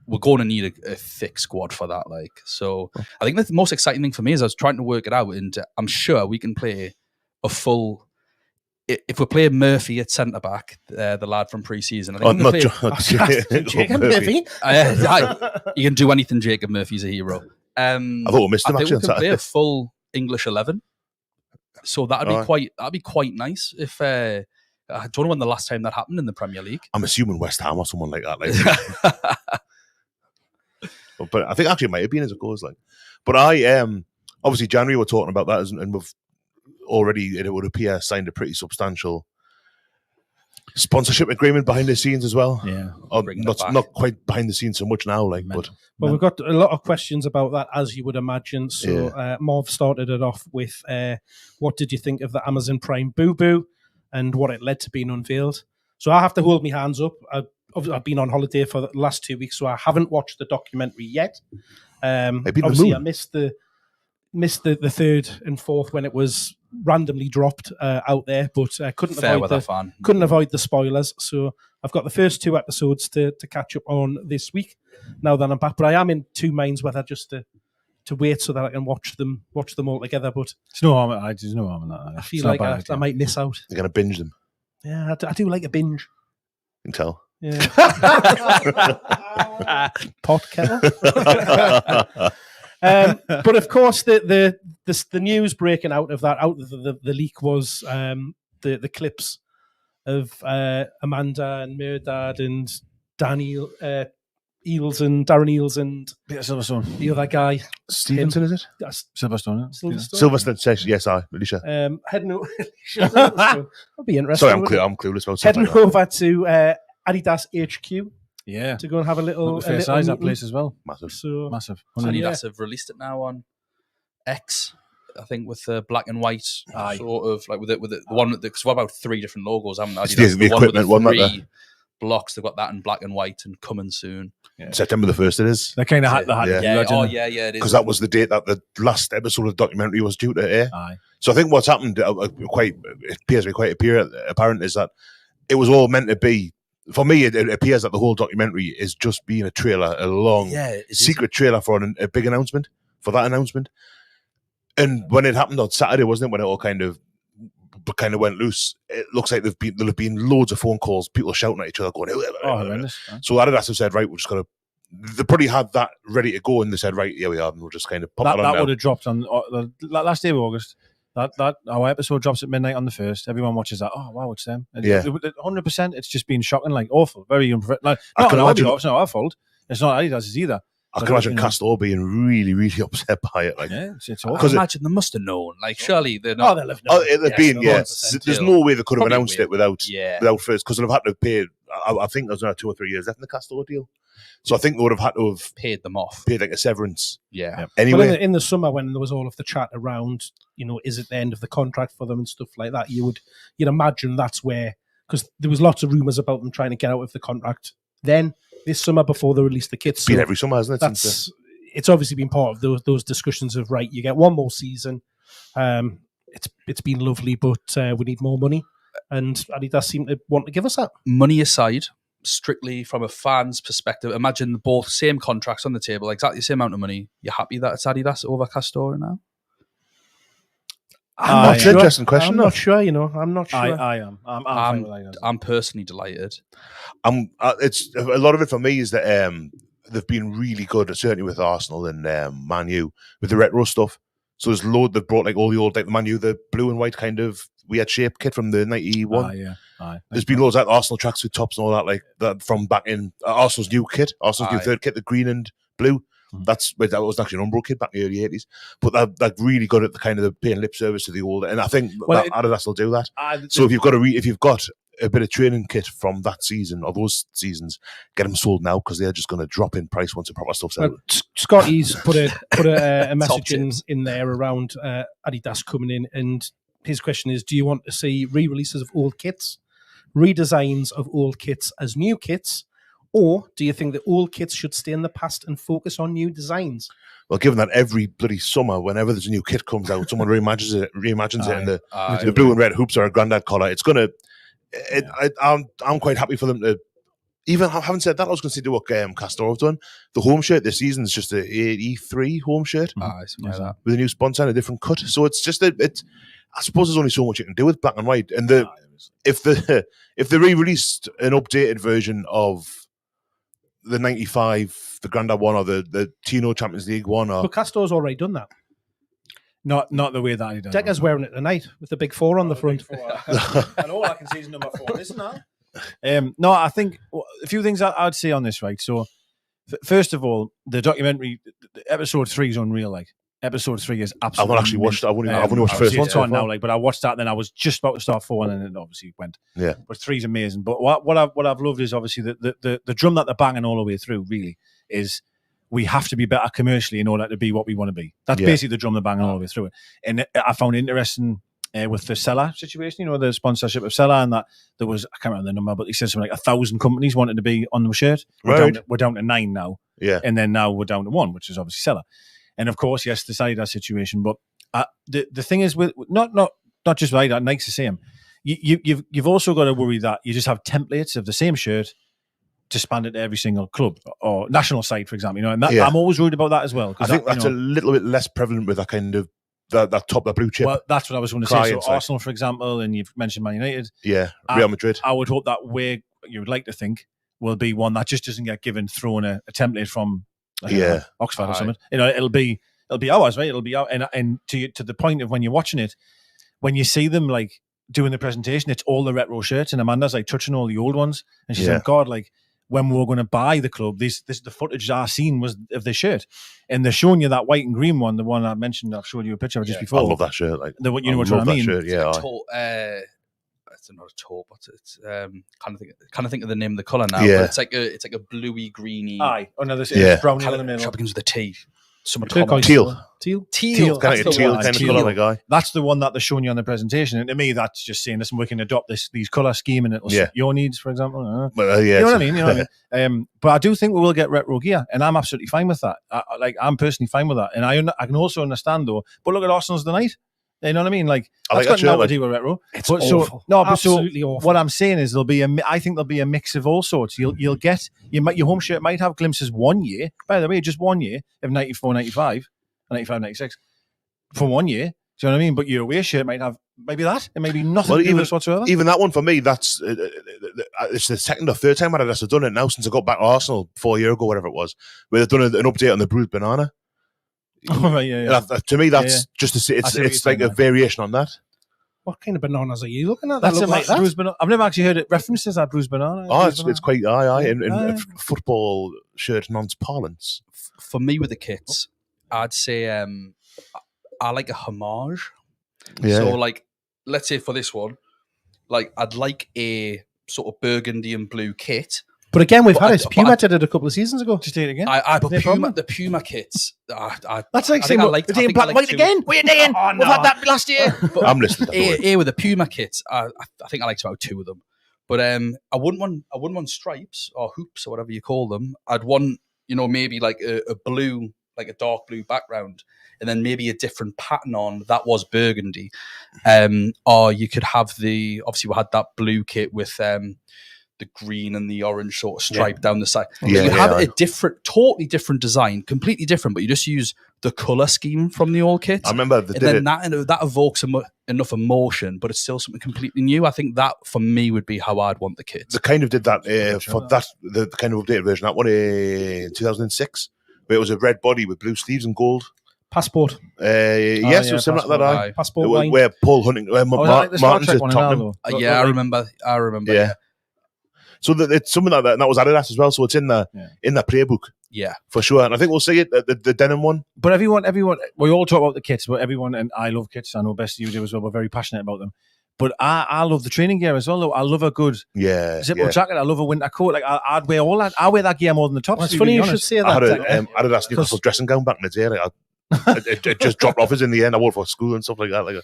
We're going to need a thick squad for that. Like, so I think the most exciting thing for me is I was trying to work it out, and I'm sure we can play a full. If we play Murphy at centre back, the lad from pre-season, I think Jacob Murphy. You can do anything. Jacob Murphy's a hero. I thought we missed him. I think actually, we can play a full English 11. So that'd be quite nice. If I don't know when the last time that happened in the Premier League. I'm assuming West Ham or someone like that. But I think actually it might have been as it goes. Like, but obviously January we're talking about that, and we've already, it would appear, signed a pretty substantial sponsorship agreement behind the scenes as well. Yeah, not quite behind the scenes so much now. Like, but we've got a lot of questions about that, as you would imagine. So Marv started it off with, what did you think of the Amazon Prime Boo Boo and what it led to being unveiled? So I have to hold my hands up. I've been on holiday for the last 2 weeks, so I haven't watched the documentary yet. Obviously, I missed the 3rd and 4th when it was randomly dropped out there, but couldn't avoid the spoilers. So I've got the first 2 episodes to catch up on this week. Now that I'm back, but I am in 2 minds whether just to wait so that I can watch them all together. But there's no harm in that. I feel like I might miss out. You're gonna binge them. Yeah, I do like a binge. You can tell. Yeah. Pot kettle. But of course, the news breaking out of the leak was the clips of Amanda and Merdad and Daniel Eels and Darren Eels and Peter Silverstone, the other guy Stevenson, is it? Silverstone. Silverstone says yes. Alicia. Heading over. That'll be interesting. Sorry, I'm clueless about heading over to Adidas HQ. Yeah, to go and have a little size that place as well. Massive. So massive. Adidas have released it now on X, I think, with the black and white sort of like with the one because we've about 3 different logos, haven't we? Adidas, the equipment one, blocks. They've got that in black and white and coming soon. Yeah. September the 1st it is. They kind of had to Yeah. do that, Yeah, it is. Because that was the date that the last episode of the documentary was due to air. Aye. So I think what's happened, it appears to be quite apparent, is that it was all meant to be. For me, it appears that the whole documentary is just being a trailer, a long secret trailer for a big announcement, for that announcement. And when it happened on Saturday, wasn't it, when it all kind of went loose, it looks like there'll have been loads of phone calls, people shouting at each other, going, horrendous. So Adidas have said, right, we're just going to, they probably had that ready to go, and they said, right, here we are, and we'll just kind of pop that on. That would have dropped on the last day of August. That our episode drops at midnight on the 1st. Everyone watches that. Oh wow, it's them. 100%. It's just been shocking, like awful, very unprofessional. I can imagine it's not our fault. It's not Adidas either. I can imagine Castor being really, really upset by it. Like, it's awful. I can imagine they must have known. Like, surely they're not. There's no way they could have announced it without first, because they'll have had to pay. I think there's another 2 or 3 years left in the Castor deal. So I think they would have had to have paid them off, paid like a severance. Yeah. Anyway, but in the summer, when there was all of the chat around, is it the end of the contract for them and stuff like that, you'd imagine that's where, because there was lots of rumours about them trying to get out of the contract. Then this summer, before they released the kits, it's been every summer, hasn't it? It's obviously been part of those discussions of, right, you get one more season. It's been lovely, but we need more money, and Adidas seem to want to give us that. Money aside, strictly from a fan's perspective, imagine both same contracts on the table, exactly the same amount of money. You're happy that it's Adidas over Castor now? That's an interesting question. I'm not sure. I'm not sure. I am. I'm personally delighted. It's a lot of it for me is that they've been really good, certainly with Arsenal and Man U, with the retro stuff. So there's they've brought like all the old, like the Man U, the blue and white kind of weird shape kit from the 91. There's been loads like Arsenal tracksuit tops and all that, like that from back in Arsenal's new kit, Arsenal's new third kit, the green and blue. That was actually an Umbro kit back in the early 80s. But they're really good at the kind of the paying lip service to the old, and I think Adidas will do that. So if you've got a bit of training kit from that season or those seasons, get them sold now, because they're just going to drop in price once the proper stuff's out. Scotty's put a message in there around Adidas coming in, and his question is: do you want to see re-releases of old kits, redesigns of old kits as new kits? Or do you think that old kits should stay in the past and focus on new designs? Well, given that every bloody summer, whenever there's a new kit comes out, someone reimagines it in the blue and red hoops or a grandad collar. It's gonna. I'm quite happy for them to. Even having said that, I was going to do what Castor have done. The home shirt this season is just a 83 home shirt with a new sponsor and a different cut. So it's just I suppose there's only so much you can do with black and white. And if they re-released an updated version of the 95, the Grandad one, or the Tino Champions League one, but Castor's already done that. Not the way that he does. Decker's wearing it tonight with the big 4 on the front. And all I can see is number 4, isn't that? No, I think a few things I'd say on this, right? So, first of all, the documentary, episode 3 is unreal. Like, episode 3 is absolutely. I've not actually watched. I've only watched the first one. It's on now, but I watched that, then I was just about to start 4, and then it obviously went. Yeah. But 3's amazing. But what I've loved is obviously the drum that they're banging all the way through. Really is, we have to be better commercially in order to be what we want to be. That's basically the drum they're banging all the way through it. And I found it interesting with the Seller situation, the sponsorship of Seller, and that there was, I can't remember the number, but he said something like 1,000 companies wanted to be on the shirt. We're down to 9 now. Yeah. And then now we're down to 1, which is obviously Seller. And of course, yes, the Adidas situation. But the thing is, with not just with Adidas, Nike's the same. You've also got to worry that you just have templates of the same shirt to span it to every single club or national side, for example. And that, I'm always worried about that as well. I think that's a little bit less prevalent with that kind of that top, the blue chip. Well, that's what I was going to say. So Arsenal, for example, and you've mentioned Man United. Yeah, Real Madrid. I would hope that way you would like to think will be one that just doesn't get thrown a template from Oxford or something. It'll be ours, right? It'll be out, and to the point of when you're watching it, when you see them like doing the presentation, it's all the retro shirts, and Amanda's like touching all the old ones, and she's like, God, like when we were going to buy the club, this the footage I seen was of the shirt, and they're showing you that white and green one, the one I mentioned. I've showed you a picture of just before. I love that shirt. Like, you know what I mean? Shirt, yeah. It's not a taupe, but it's kind of think of the name of the colour now. Yeah. But it's like a bluey greeny. Aye, another brown in the middle. Shop begins with a T. Some Turquoise. Teal. Teal. Teal. Kind of teal kind of colour, my guy. That's the one that they're showing you on the presentation. And to me, that's just saying, listen, we can adopt these colour scheme and it'll suit your needs, for example. Well, You know what I mean? You know what I mean? But I do think we will get retro gear, and I'm absolutely fine with that. I'm personally fine with that. And I can also understand, though, but look at Arsenal's tonight. You know what I mean? Like, I that's like got nothing that to do with retro. It's but awful. Absolutely awful. What I'm saying is I think there'll be a mix of all sorts. You'll get, your home shirt might have glimpses one year, by the way, just 1 year of 94, 95, 95, 96 for 1 year. Do you know what I mean? But your away shirt might have maybe that. It may be nothing to do with this whatsoever. Even that one for me, that's it's the second or third time Adidas have done it now since I got back to Arsenal 4 years ago, whatever it was, where they've done an update on the bruised banana. Oh, right, yeah. To me, that's just to say it's like a variation on that. What kind of bananas are you looking at? That's look like that? bruised banana. I've never actually heard it referenced as that bruised banana. Oh, it's quite in football shirt parlance. For me with the kits, I'd say I like a homage. Yeah. So like, let's say for this one, like I'd like a sort of burgundy and blue kit. But again, we've had it. Puma did it a couple of seasons ago. Just do it again. The Puma kits. That's like saying, black and white again? What are you doing? Oh, no. We've had that last year. I'm listening. With the Puma kits, I think I like about 2 of them. But I wouldn't want stripes or hoops or whatever you call them. I'd want, maybe like a blue, like a dark blue background, and then maybe a different pattern on that was burgundy. Or you could have obviously we had that blue kit with the green and the orange sort of stripe down the side. You have a totally different design, completely different, but you just use the colour scheme from the old kit. I remember that evokes enough emotion, but it's still something completely new. I think that for me would be how I'd want the kit. They kind of did that the kind of updated version. That one in 2006, where it was a red body with blue sleeves and gold. Passport. Yes, it was similar to that. Passport line. Where Paul Hunting, Martin's at Tottenham. I remember. Yeah. So it's something like that, and that was Adidas as well. So it's in the playbook, for sure. And I think we'll see it the denim one. But everyone, we all talk about the kits, but everyone, and I love kits. I know best you do as well. We're very passionate about them. But I love the training gear as well. Though I love a good zipper jacket. I love a winter coat. Like I'd wear all that. I wear that gear more than the tops. Well, it's funny you should say that. I had an Adidas Newcastle dressing gown back in the day. Like, it just dropped off as in the end. I wore it for school and stuff like that. Like.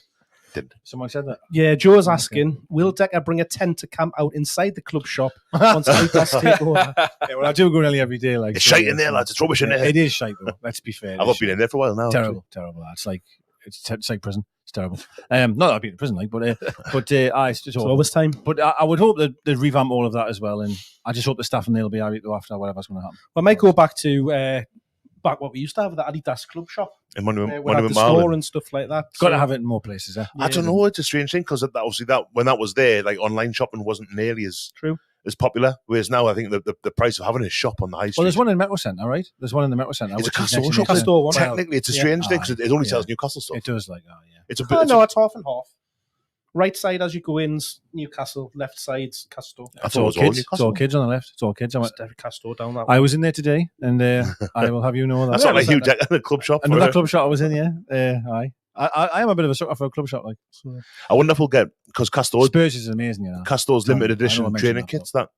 Someone said that. Yeah, Joe's asking, will Decker bring a tent to camp out inside the club shop once Adidas take over? Yeah, well, I do go nearly every day. Like, it's shite in there, lads. It's rubbish in there. It is shite, though. Let's be fair. I've not been in there for a while now. Terrible. It's like prison. It's terrible. Not that I've been in prison, like, but it's just all this time. But I would hope that they revamp all of that as well, and I just hope the staff and they'll be alright though after whatever's going to happen. Well, I might go back to what we used to have, the Adidas club shop. In Monument the store and stuff like that. Got to have it in more places. I don't know. It's a strange thing because obviously when that was there, like online shopping wasn't nearly as popular. Whereas now, I think the price of having a shop on the high street. Well, there's one in Metro Centre, right? There's one in the Metro Centre. It's a Castore shop. Technically, it's a strange thing because it only sells Newcastle stuff. It does, like that. Yeah. It's a bit. It's half and half. Right side as you go in's Newcastle, left side's Castore. It's all kids. It's all kids on the left. It's all kids. Castore down that way. I was in there today, and I will have you know that. That's not like Hugh Jack in a club shop. Another club shop I was in, yeah. I am a bit of a sucker for a club shop, like. So. I wonder if we'll get, because Castore Spurs is amazing, you know. Castore's limited edition training kits that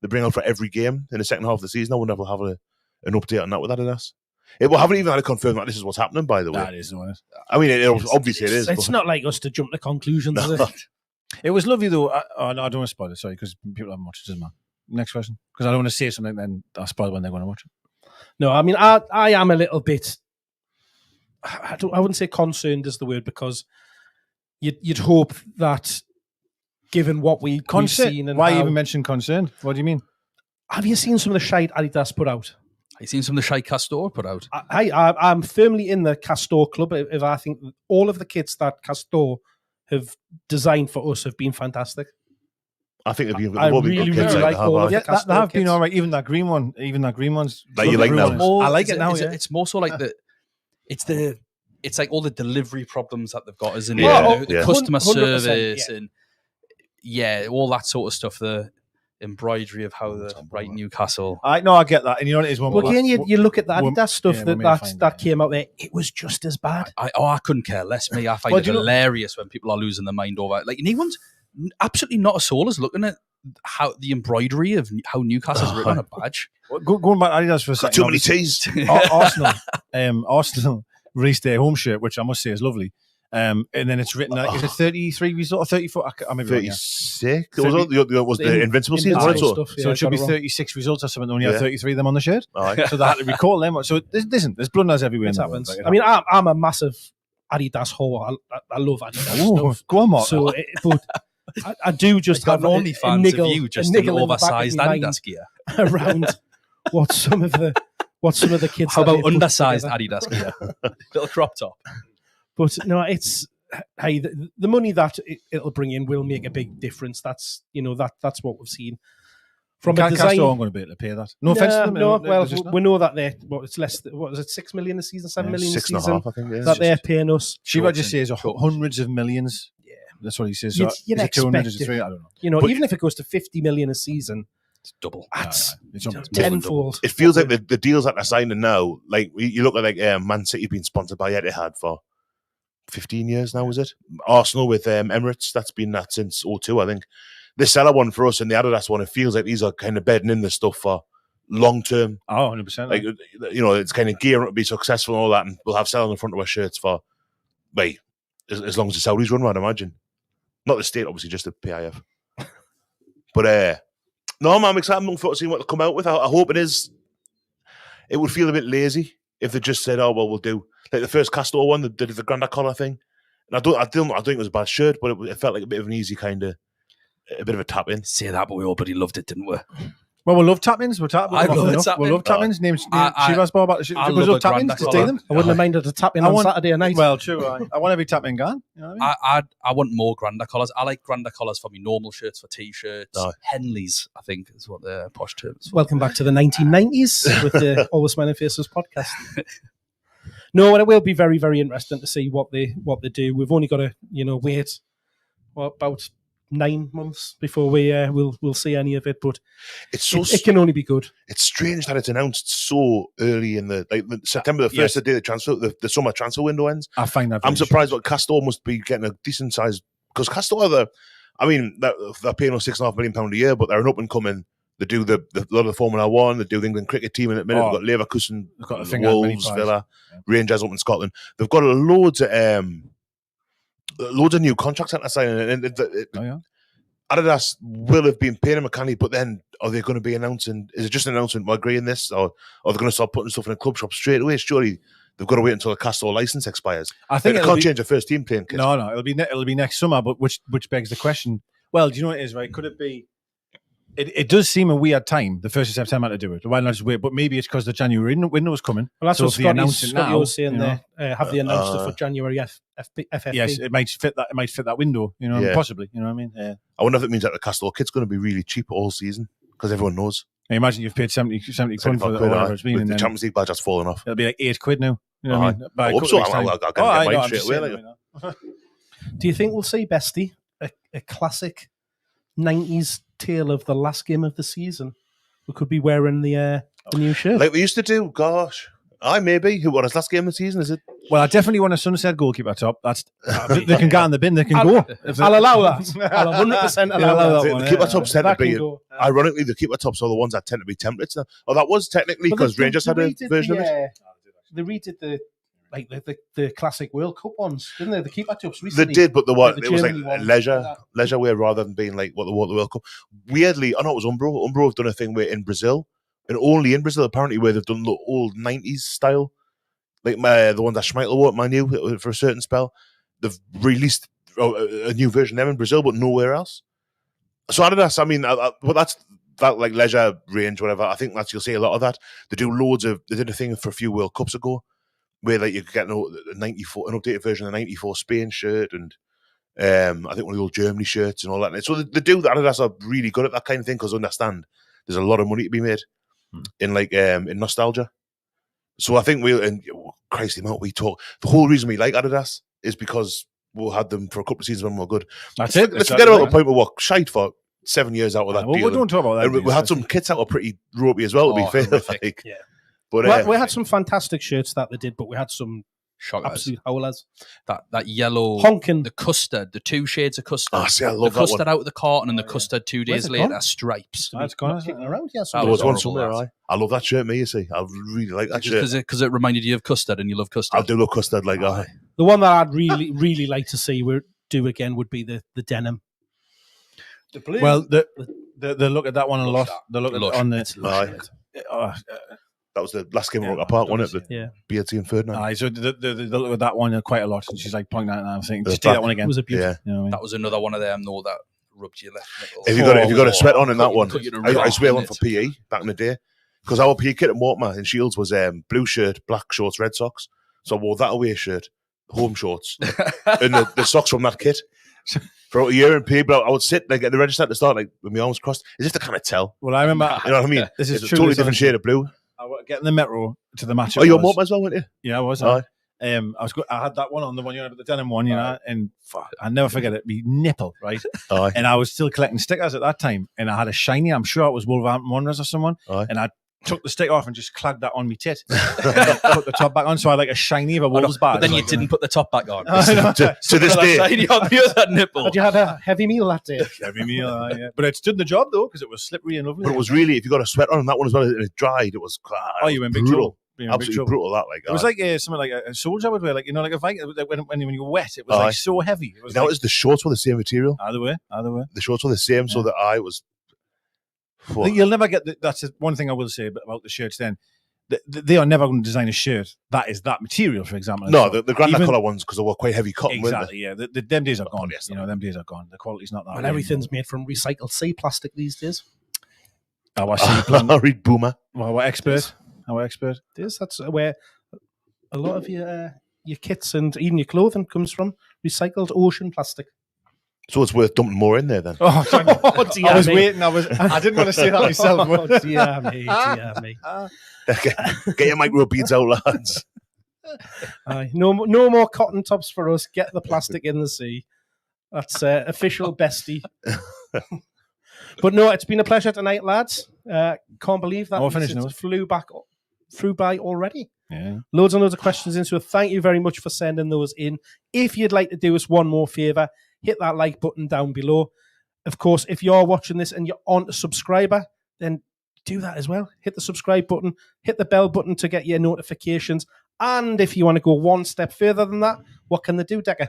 they bring out for every game in the second half of the season. I wonder if we'll have an update on that with Adidas. We haven't even had to confirm that this is what's happening, by the way. That is honest. I mean, obviously it is. It's not like us to jump to conclusions, is it? It was lovely though. No, I don't want to spoil it, sorry, because people haven't watched it, doesn't matter. Next question. Because I don't want to say something, then I'll spoil when they're going to watch it. No, I mean, I am a little bit, I wouldn't say concerned is the word, because you'd hope that given what we've seen. And why even mention concerned? What do you mean? Have you seen some of the shite Adidas put out? Have you seen some of the shite Castore put out? I'm firmly in the Castore club. If I think all of the kits that Castore have designed for us have been fantastic. I think they've been. I really like all of the Castore they have been kits. all right. Even that green one's. That you like now? I like it now. It's more so like it's like all the delivery problems that they've got, isn't it? Yeah, The customer 100%, service and all that sort of stuff. The embroidery of how the right Newcastle. I get that, and you know what it is. But again, you look at the Adidas stuff that came out there. It was just as bad. I couldn't care less. Me, I find it hilarious when people are losing their mind over like new ones. absolutely not a soul is looking at how the embroidery of how Newcastle's written on a badge. Going back to Adidas for a second. Too many T's. Arsenal released their home shirt, which I must say is lovely. And then it's written, is it 33 result or 34? I'm 36. Was the Invincible season? Stuff, So it should be 36 results or something. Only had 33 of them on the shirt. So they had to recall them. So there's blunders everywhere. It happens. I mean, I'm a massive Adidas whore. I love Adidas stuff. Go on, Mark. So, but I do just have only a fans niggle, of you just a in niggle oversized in the back of my Adidas gear. mind around what some of the kids. How that they about put undersized together. Adidas gear? Little crop top. But no, it's hey, the money that it'll bring in will make a big difference. That's that's what we've seen from a design. I'm going to be able to pay that. No offense to them. No, well, we know that they're it's less. What was it? 6 million a season, 7 million a season. 6.5, I think. That they're paying us. Shiva just says hundreds of millions. Yeah, that's what he says. So You'd is it 200? expect Is it 3? I don't know. But even if it goes to 50 million a season, it's double. That's It's tenfold. It feels like the deals that they're signing now, like you look at Man City being sponsored by Etihad for 15 years now, is it? Arsenal with Emirates, that's been that since 2002, I think. The Seller one for us and the Adidas one, it feels like these are kind of bedding in the stuff for long term. Oh, 100%. Like, it's kind of gearing up to be successful and all that, and we'll have Seller on the front of our shirts for, as long as the Saudis run, I'd imagine. Not the state, obviously, just the PIF. But, no, man, I'm excited. I'm looking forward to seeing what they'll come out with. I hope it would feel a bit lazy if they just said, we'll do, like the first Castor one, they did the Granda collar thing. And I don't think it was a bad shirt, but it felt like a bit of an easy kind of, a bit of a tap in. Say that, but we all bloody loved it, didn't we? Well, we love tap-ins. We love tap-ins. Name Shiva's bar about the shit. We love tap-ins. Just do them. I wouldn't have minded a tap in on Saturday night. Well, true. I want every tap-in gone. You know what I mean? I want more Granda collars. I like Granda collars for me normal shirts, for T-shirts. Henleys, I think, is what the posh term is. Welcome back to the 1990s with the Always Smiling Faces podcast. No, and it will be very, very interesting to see what they do. We've only got to wait about 9 months before we'll see any of it, but it can only be good. It's strange that it's announced so early in the September the 1st, the day the transfer, the summer transfer window ends. I find that I'm surprised what Castor must be getting a decent size, because Castor they're paying us £6.5 million a year, but they're an up and coming. They do a lot of the Formula One. They do the England cricket team in a minute. They've got Leverkusen, Wolves, Villa, Rangers up in Scotland. They've got loads of new contracts that they're signing. Adidas will have been paying them a canny, but then are they going to be announcing? Is it just an announcement? We're agreeing this, or are they going to start putting stuff in a club shop straight away? Surely they've got to wait until the Castor license expires. I think they can't change a first team playing kit. No, it'll be next summer. But which begs the question. Well, do you know what it is? Right? Could it be? It does seem a weird time, the 1st of September, to do it. Why not just wait? But maybe it's because the January window is coming. Well, that's so what Scotty was saying there. Have they announced it for January FFP? Yes, it might fit that. It might fit that window. Possibly. You know what I mean? Yeah. I wonder if it means that the Castor kit's going to be really cheap all season, because everyone knows. I imagine you've paid 70 quid for whatever it's been. The Champions League badge has fallen off. It'll be like £8 now. You know what I mean? I hope so. I'll get mine straight away. Do you think we'll see, Bestie, a classic 90s tale of the last game of the season? We could be wearing the new shirt like we used to do. Gosh, maybe. What is last game of the season? Is it? Well, I definitely want a sunset goalkeeper top. That's they can get in the bin. They can go. I'll allow that. I'll 100% allow that. The keeper tops tend to be. Ironically, the keeper tops are the ones that tend to be templates now. Oh, that was technically because Rangers had a version of it. They redid the classic World Cup ones, didn't they? The keeper tops recently. They did, but it was like leisure wear rather than being like what the World Cup. Weirdly, I know it was Umbro. Umbro have done a thing where in Brazil, and only in Brazil apparently, where they've done the old 90s style, like the one that Schmeichel wore at Man U for a certain spell. They've released a new version of them in Brazil, but nowhere else. So Adidas, I mean, but that's that like leisure range, whatever. I think you'll see a lot of that. They did a thing for a few World Cups ago, where like you could get an updated version of the 94 Spain shirt, and I think one of the old Germany shirts and all that. So they do that. Adidas are really good at that kind of thing, because they understand there's a lot of money to be made in nostalgia. So I think Christ, the amount we talk. The whole reason we like Adidas is because we had them for a couple of seasons when we were good. That's it. Let's forget about the point where we're shite for 7 years out of that deal. Well, we don't talk about that. And we had some kits that were pretty ropey as well, to be fair. Yeah. But we had some fantastic shirts that they did, but we had some Shockers. Absolute howlers. That yellow, Honking. the custard, the 2 shades of custard. Oh, see, I the love that custard one. out of the carton and the custard 2 Where's days it later, gone? stripes. That's gone, Not isn't it? kicking around, yes. That There was one horrible, somewhere. that. I love that shirt, me. You see, I really like that shirt. Because it reminded you of custard, and you love custard. I do love custard like that. The one that I'd really, really like to see do again would be the denim. The blue. Well, the look at that one a lot. that. The look at Lush. on the. It's lush. That was the last game Yeah, at Roker Park, wasn't it? Yeah. Beardsy and Ferdinand. Aye, so the look at that one quite a lot, and she's like pointing at it, and I'm thinking, The just do that back. one It again. was a beauty. Yeah. You know what I mean? That was another one of them, though, that rubbed your left nipple. If you got a sweat on in that one, Cut you to I used to wear rip, one for PE back in the day because our PE kit at Mortimer in Shields was blue shirt, black shorts, red socks. So I wore that away shirt, home shorts, and the socks from that kit for a year in PE. But I would sit like at the register at the start, like with my arms crossed, as if to kind of tell. Well, I remember. You know what I mean? This is It's a true, totally this different is- shade of blue. I was getting the metro to the match. Oh, you're Mortimer as well, weren't you? Yeah, I was. Aye. I was. I had that one on the one you had, the denim one, you know, and I never forget it. Me nipple, right? Aye. And I was still collecting stickers at that time, and I had a shiny. I'm sure it was Wolverhampton Wanderers or someone, Aye. and I took the stick off and just clagged that on me tit, and then put the top back on. So I had like a shiny of a Wolves badge. But then you like, didn't put the top back on. I know. To this day, Shiny on the other nipple. But you had a heavy meal that day. Every meal, yeah. But it stood the job though because it was slippery and lovely. but it was really, if you got a sweat on that one as well, and it dried, it was Oh, you were in big brutal. trouble. You were in big Absolutely trouble. brutal. That like It was like something like a soldier would wear, like like a Viking. Like when you were wet, it was Aye. like so heavy. It was now like, it's the shorts were the same material. either way. The shorts were the same, so Yeah. that I was. I think you'll never get that's one thing I will say about the shirts. Then they are never going to design a shirt that is that material. For example, No, So the Grandad even- colour ones because they were quite heavy cotton. exactly. Yeah, them days are gone. polyester. You know, them days are gone. The quality's not that. And everything's made from recycled sea plastic these days. Our sea Weren't plant. they? I read Boomer. Our expert. Our expert. That's where a lot of your kits and even your clothing comes from. Recycled ocean plastic. So it's worth dumping more in there then. Oh, Oh, dear I was me. waiting. I didn't want to say that myself. Oh, But dear me, dear me. Get your micro beads out, lads. Aye. No more cotton tops for us. Get the plastic in the sea. That's official bestie. But no, it's been a pleasure tonight, lads. Can't believe that Oh, we're finished now. flew by already. yeah. Loads and loads of questions in. So thank you very much for sending those in. If you'd like to do us one more favour, hit that like button down below. Of course, if you're watching this and you're on a subscriber, then do that as well. Hit the subscribe button, hit the bell button to get your notifications. And if you want to go one step further than that, what can they do, Decker?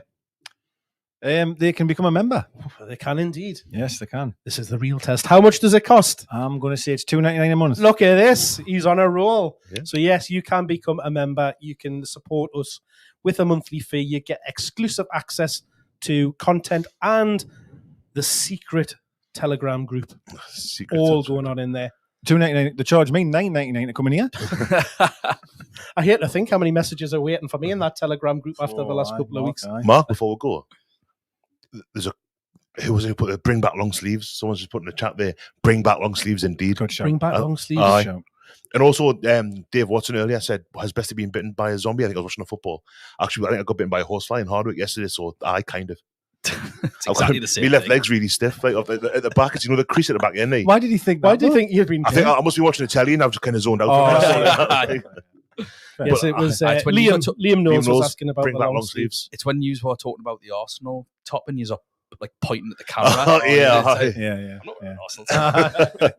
They can become a member. They can indeed. Yes, they can. This is the real test. How much does it cost? I'm going to say it's $2.99 a month. Look at this. He's on a roll. Yeah. So, yes, you can become a member. You can support us with a monthly fee. You get exclusive access to content and the secret Telegram group. Secret All touch. going on in there. $2.99. They charge me $9.99 to come in here. I hate to think how many messages are waiting for me in that Telegram group after the last Aye, couple of Mark, weeks. aye. Mark, before we go, there's who was it who put the bring back long sleeves? Someone's just put in the chat there. Bring back long sleeves, indeed. Good shout. Bring back Aye. long sleeves. Aye. Shout. And also, Dave Watson earlier said, has Bestie been bitten by a zombie? I think I was watching the football. Actually, I think I got bitten by a horsefly in Hardwick yesterday, so I kind of. It's exactly the same My left thing. leg's really stiff. Like at the back, it's, the crease at the back end. Eh? Why did he think that? Why do you think you've been I think bitten? I must be watching the telly and I've just kind of zoned out. Oh, for a minute. Yes, it was it's when you Liam. got Liam Knowles was Knowles, asking about bring the back long long sleeves. sleeves. It's when you were talking about the Arsenal top and you're like pointing at the camera. Oh, yeah, It's like, aye. Yeah. I'm not wearing Arsenal top.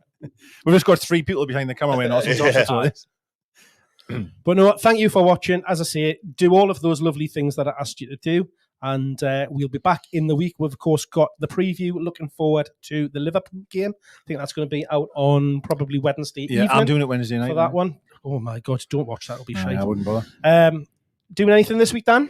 We've just got 3 people behind the camera wearing Arsenal tops, Yeah. that's all it is. But no, thank you for watching. As I say, do all of those lovely things that I asked you to do. And we'll be back in the week. We've, of course, got the preview. Looking forward to the Liverpool game. I think that's going to be out on probably Wednesday Yeah, evening I'm doing it Wednesday night. for that one. Oh, my God. Don't watch that. It'll be Aye, shite. I wouldn't bother. Doing anything this week, Dan?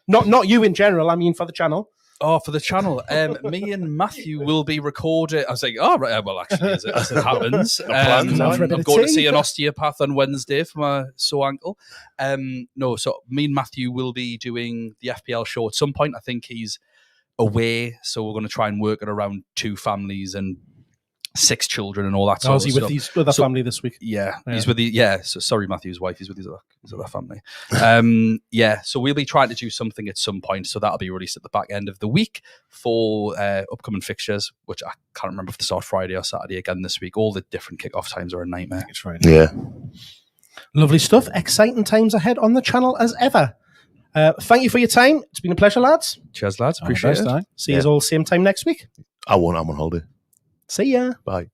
Not you in general. I mean for the channel. Oh, for the channel. Me and Matthew will be recording. I was like, oh, right. Well, actually, as it happens. plans, aren't I'm we? going to see an osteopath on Wednesday for my sore ankle. No, so me and Matthew will be doing the FPL show at some point. I think he's away, so we're going to try and work it around 2 families and 6 children and all that sort Oh, of is he stuff. with his other So- family this week? Yeah, Yeah. he's with so sorry, Matthew's wife. He's with his other family. Yeah, so we'll be trying to do something at some point. So that'll be released at the back end of the week for upcoming fixtures, which I can't remember if they start Friday or Saturday again this week. All the different kickoff times are a nightmare. It's right. Yeah. Lovely stuff. Exciting times ahead on the channel as ever. Thank you for your time. It's been a pleasure, lads. Cheers, lads. Appreciate it. See you all same time next week. I'm on holiday. See ya. Bye.